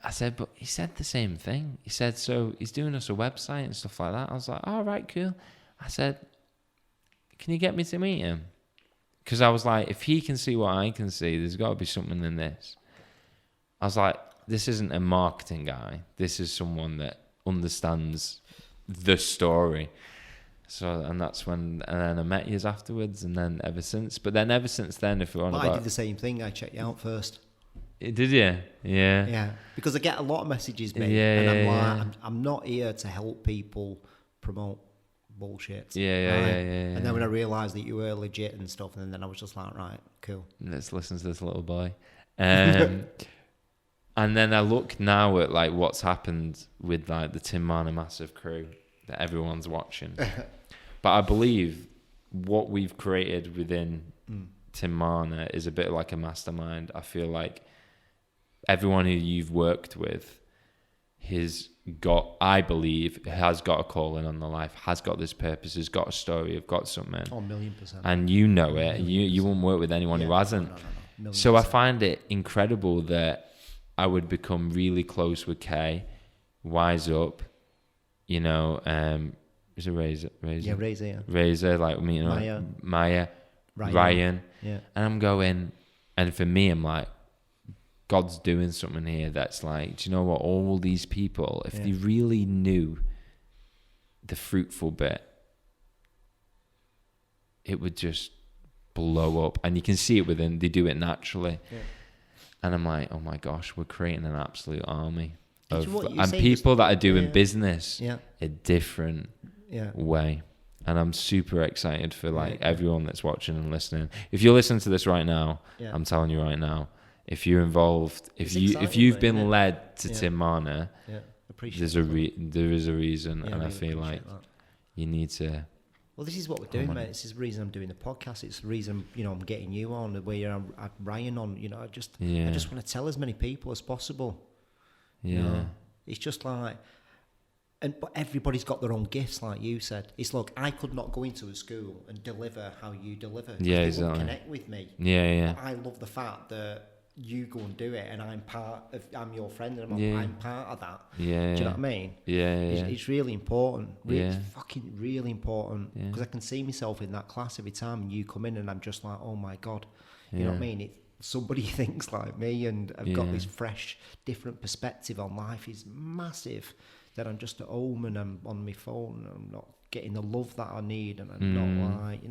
I said, but he said the same thing. He said, so he's doing us a website and stuff like that. I was like, all right, cool. I said, can you get me to meet him? Because I was like, if he can see what I can see, there's got to be something in this. I was like, this isn't a marketing guy. This is someone that understands the story. So, and that's when, and then I met you afterwards, and then ever since. But then ever since then, if we're on I did the same thing. I checked you out first. Did you? Yeah. Yeah, because I get a lot of messages, mate. And I'm like, I'm not here to help people promote bullshit. Yeah. And then when I realised that you were legit and stuff, and then I was just like, right, cool. Let's listen to this little boy. And then I look now at like what's happened with like the Tim Marner massive crew that everyone's watching. But I believe what we've created within Tim Marner is a bit like a mastermind. I feel like everyone who you've worked with I believe, has got a calling on their life, has got this purpose, has got a story, have got something. Oh, 1,000,000%. And you know it. You won't work with anyone who hasn't. No. So I find it incredible that I would become really close with Kay, Wise Up, you know, is it Razor? Yeah, Razor, yeah. Razor, like, you know, Maya, Ryan. Yeah. And I'm going, and for me, I'm like, God's doing something here that's like, do you know what? All these people, if they really knew the fruitful bit, it would just blow up. And you can see it within, they do it naturally. Yeah. And I'm like, oh my gosh, we're creating an absolute army of people that are doing business a different way. And I'm super excited for like everyone that's watching and listening. If you're listening to this right now, I'm telling you right now, if you're involved, if you've been led to Tim Marner, there is a reason, and I feel like you need to. Well, this is what we're doing, mate. This is the reason I'm doing the podcast. It's the reason I'm getting you on, the way I'm Ryan on. I just want to tell as many people as possible. Yeah, it's just like, but everybody's got their own gifts, like you said. It's look, I could not go into a school and deliver how you deliver. Yeah, they exactly. won't connect with me. Yeah. But I love the fact that you go and do it, and I'm your friend, and I'm part of that. Yeah. Do you know what I mean? Yeah. It's really important. It's fucking really important, because I can see myself in that class every time, and you come in, and I'm just like, oh my God, you know what I mean? Somebody thinks like me, and I've got this fresh, different perspective on life is massive. That I'm just at home and I'm on my phone and I'm not getting the love that I need, and I'm not like,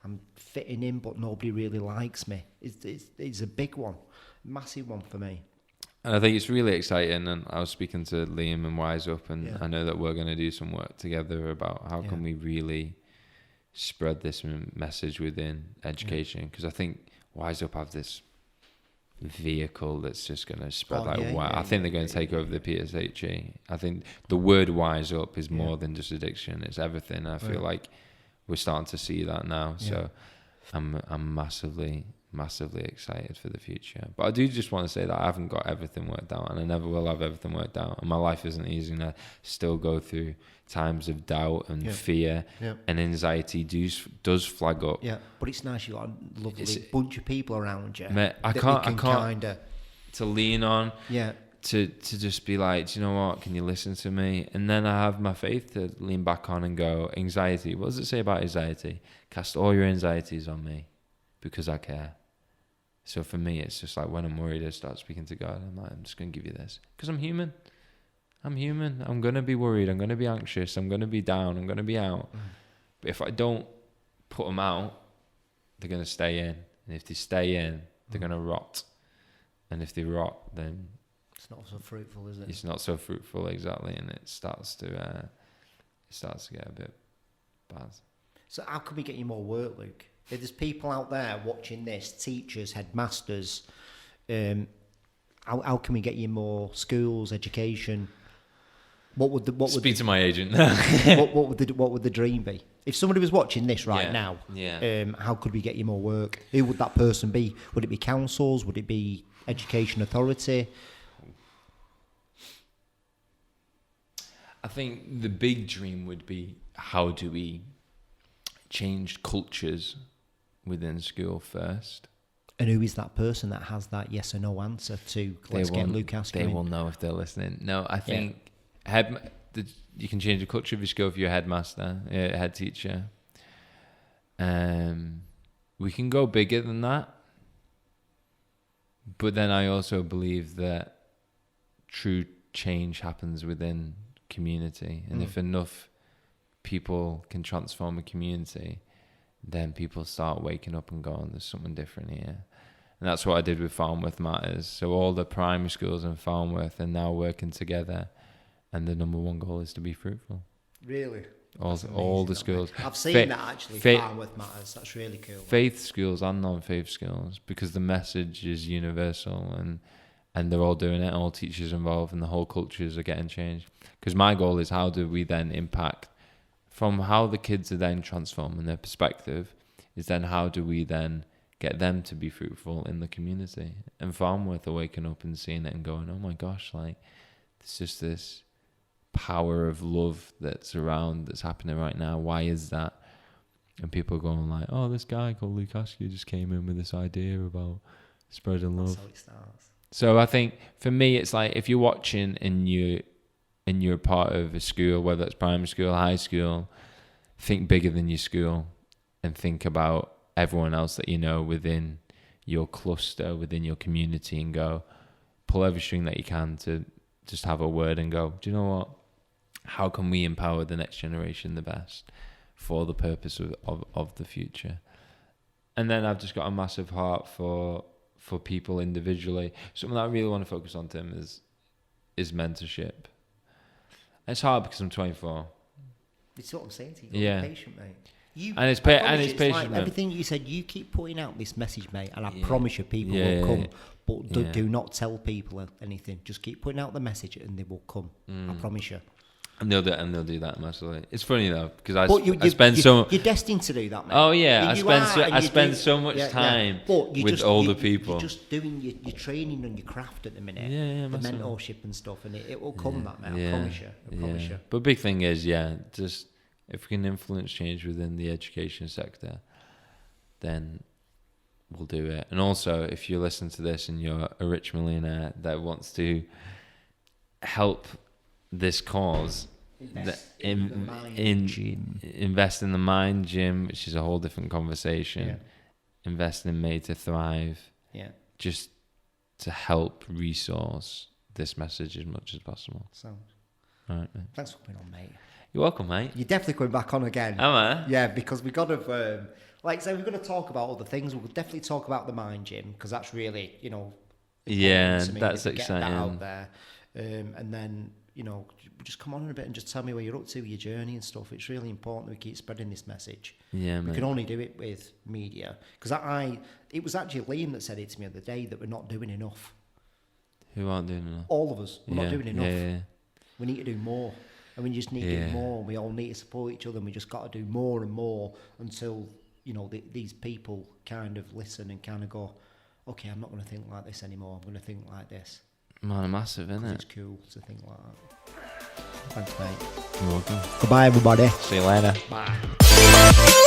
I'm fitting in, but nobody really likes me. It's a big one, massive one for me. And I think it's really exciting, and I was speaking to Liam and Wise Up, and I know that we're going to do some work together about how can we really spread this message within education, because I think Wise Up have this vehicle that's just going to spread I think they're going to take over the PSHE. I think the word Wise Up is more than just addiction, it's everything. I feel like we're starting to see that now, so I'm massively excited for the future. But I do just want to say that I haven't got everything worked out, and I never will have everything worked out, and my life isn't easy, and I still go through times of doubt and fear, and anxiety does flag up. But it's nice, you got a lovely bunch of people around you. Mate, I can't to lean on, to just be like, do you know what, can you listen to me? And then I have my faith to lean back on and go, anxiety, what does it say about anxiety? Cast all your anxieties on me, because I care. So for me, it's just like when I'm worried, I start speaking to God. I'm like, I'm just going to give you this. Because I'm human. I'm going to be worried. I'm going to be anxious. I'm going to be down. I'm going to be out. But if I don't put them out, they're going to stay in. And if they stay in, they're going to rot. And if they rot, then... It's not so fruitful, is it? It's not so fruitful, exactly. And it starts to get a bit bad. So how can we get you more work, Luke? If there's people out there watching this, teachers, headmasters, how can we get you more schools, education? Speak to my agent. what would the dream be? If somebody was watching this right now, how could we get you more work? Who would that person be? Would it be councils? Would it be education authority? I think the big dream would be, how do we change cultures within school first? And who is that person that has that yes or no answer to let's get Luke Askew in? They will know if they're listening. No, I think you can change the culture of your school if you're a headmaster, a head teacher. We can go bigger than that. But then I also believe that true change happens within community. And if enough people can transform a community, then people start waking up and going, there's something different here. And that's what I did with Farnworth Matters. So all the primary schools in Farnworth are now working together, and the number one goal is to be fruitful. Really? All the schools. I've seen that actually, Farnworth Matters. That's really cool. Faith schools and non-faith schools, because the message is universal, and they're all doing it, all teachers involved, and the whole cultures are getting changed. Because my goal is, how do we then impact from how the kids are then transforming their perspective, is then how do we then get them to be fruitful in the community? And Farnworth are waking up and seeing it and going, oh my gosh, like, it's just this power of love that's happening right now. Why is that? And people are going like, oh, this guy called Luke Askew just came in with this idea about spreading love. That's how it starts. So I think for me, it's like, if you're watching and you're part of a school, whether it's primary school, high school, think bigger than your school, and think about everyone else that you know within your cluster, within your community, and go, pull every string that you can to just have a word and go, do you know what? How can we empower the next generation the best for the purpose of the future? And then I've just got a massive heart for people individually. Something that I really want to focus on, Tim, is mentorship. It's hard because I'm 24. It's what I'm saying to you. You're patient, mate. It's patient. Like everything you said, you keep putting out this message, mate, and I promise you people will come. But do not tell people anything. Just keep putting out the message and they will come. I promise you. And they'll do that massively. It's funny though, because you're destined to do that, mate. Oh yeah, I spend so much time with older people. You're just doing your training and your craft at the minute. The mentorship and stuff, and it will come, that, mate. I promise you. I promise you. But big thing is, just if we can influence change within the education sector, then we'll do it. And also, if you listen to this and you're a rich millionaire that wants to help this cause, invest in the mind gym, which is a whole different conversation. Invest in Made to Thrive, just to help resource this message as much as possible. Sounds. All right, mate. Thanks for coming on, mate. You're welcome, mate. You're definitely coming back on again. Am I? Yeah, because we got to, like I say, we're going to talk about other things. We'll definitely talk about the mind gym, because that's really, you know, yeah, to me, that's exciting. Get that out exciting. there, and then, you know, just come on in a bit and just tell me where you're up to, your journey and stuff. It's really important that we keep spreading this message. Yeah, we mate. can only do it with media, because it was actually Liam that said it to me the other day, that we're not doing enough. Who aren't doing enough? All of us, we're not doing enough. Yeah. We need to do more, and we just need to do more. And we all need to support each other, and we just got to do more and more until, you know, these people kind of listen and kind of go, okay, I'm not going to think like this anymore. I'm going to think like this. Man, massive, isn't it? It's cool to think like that. Thanks, mate. You're welcome. Goodbye, everybody. See you later. Bye.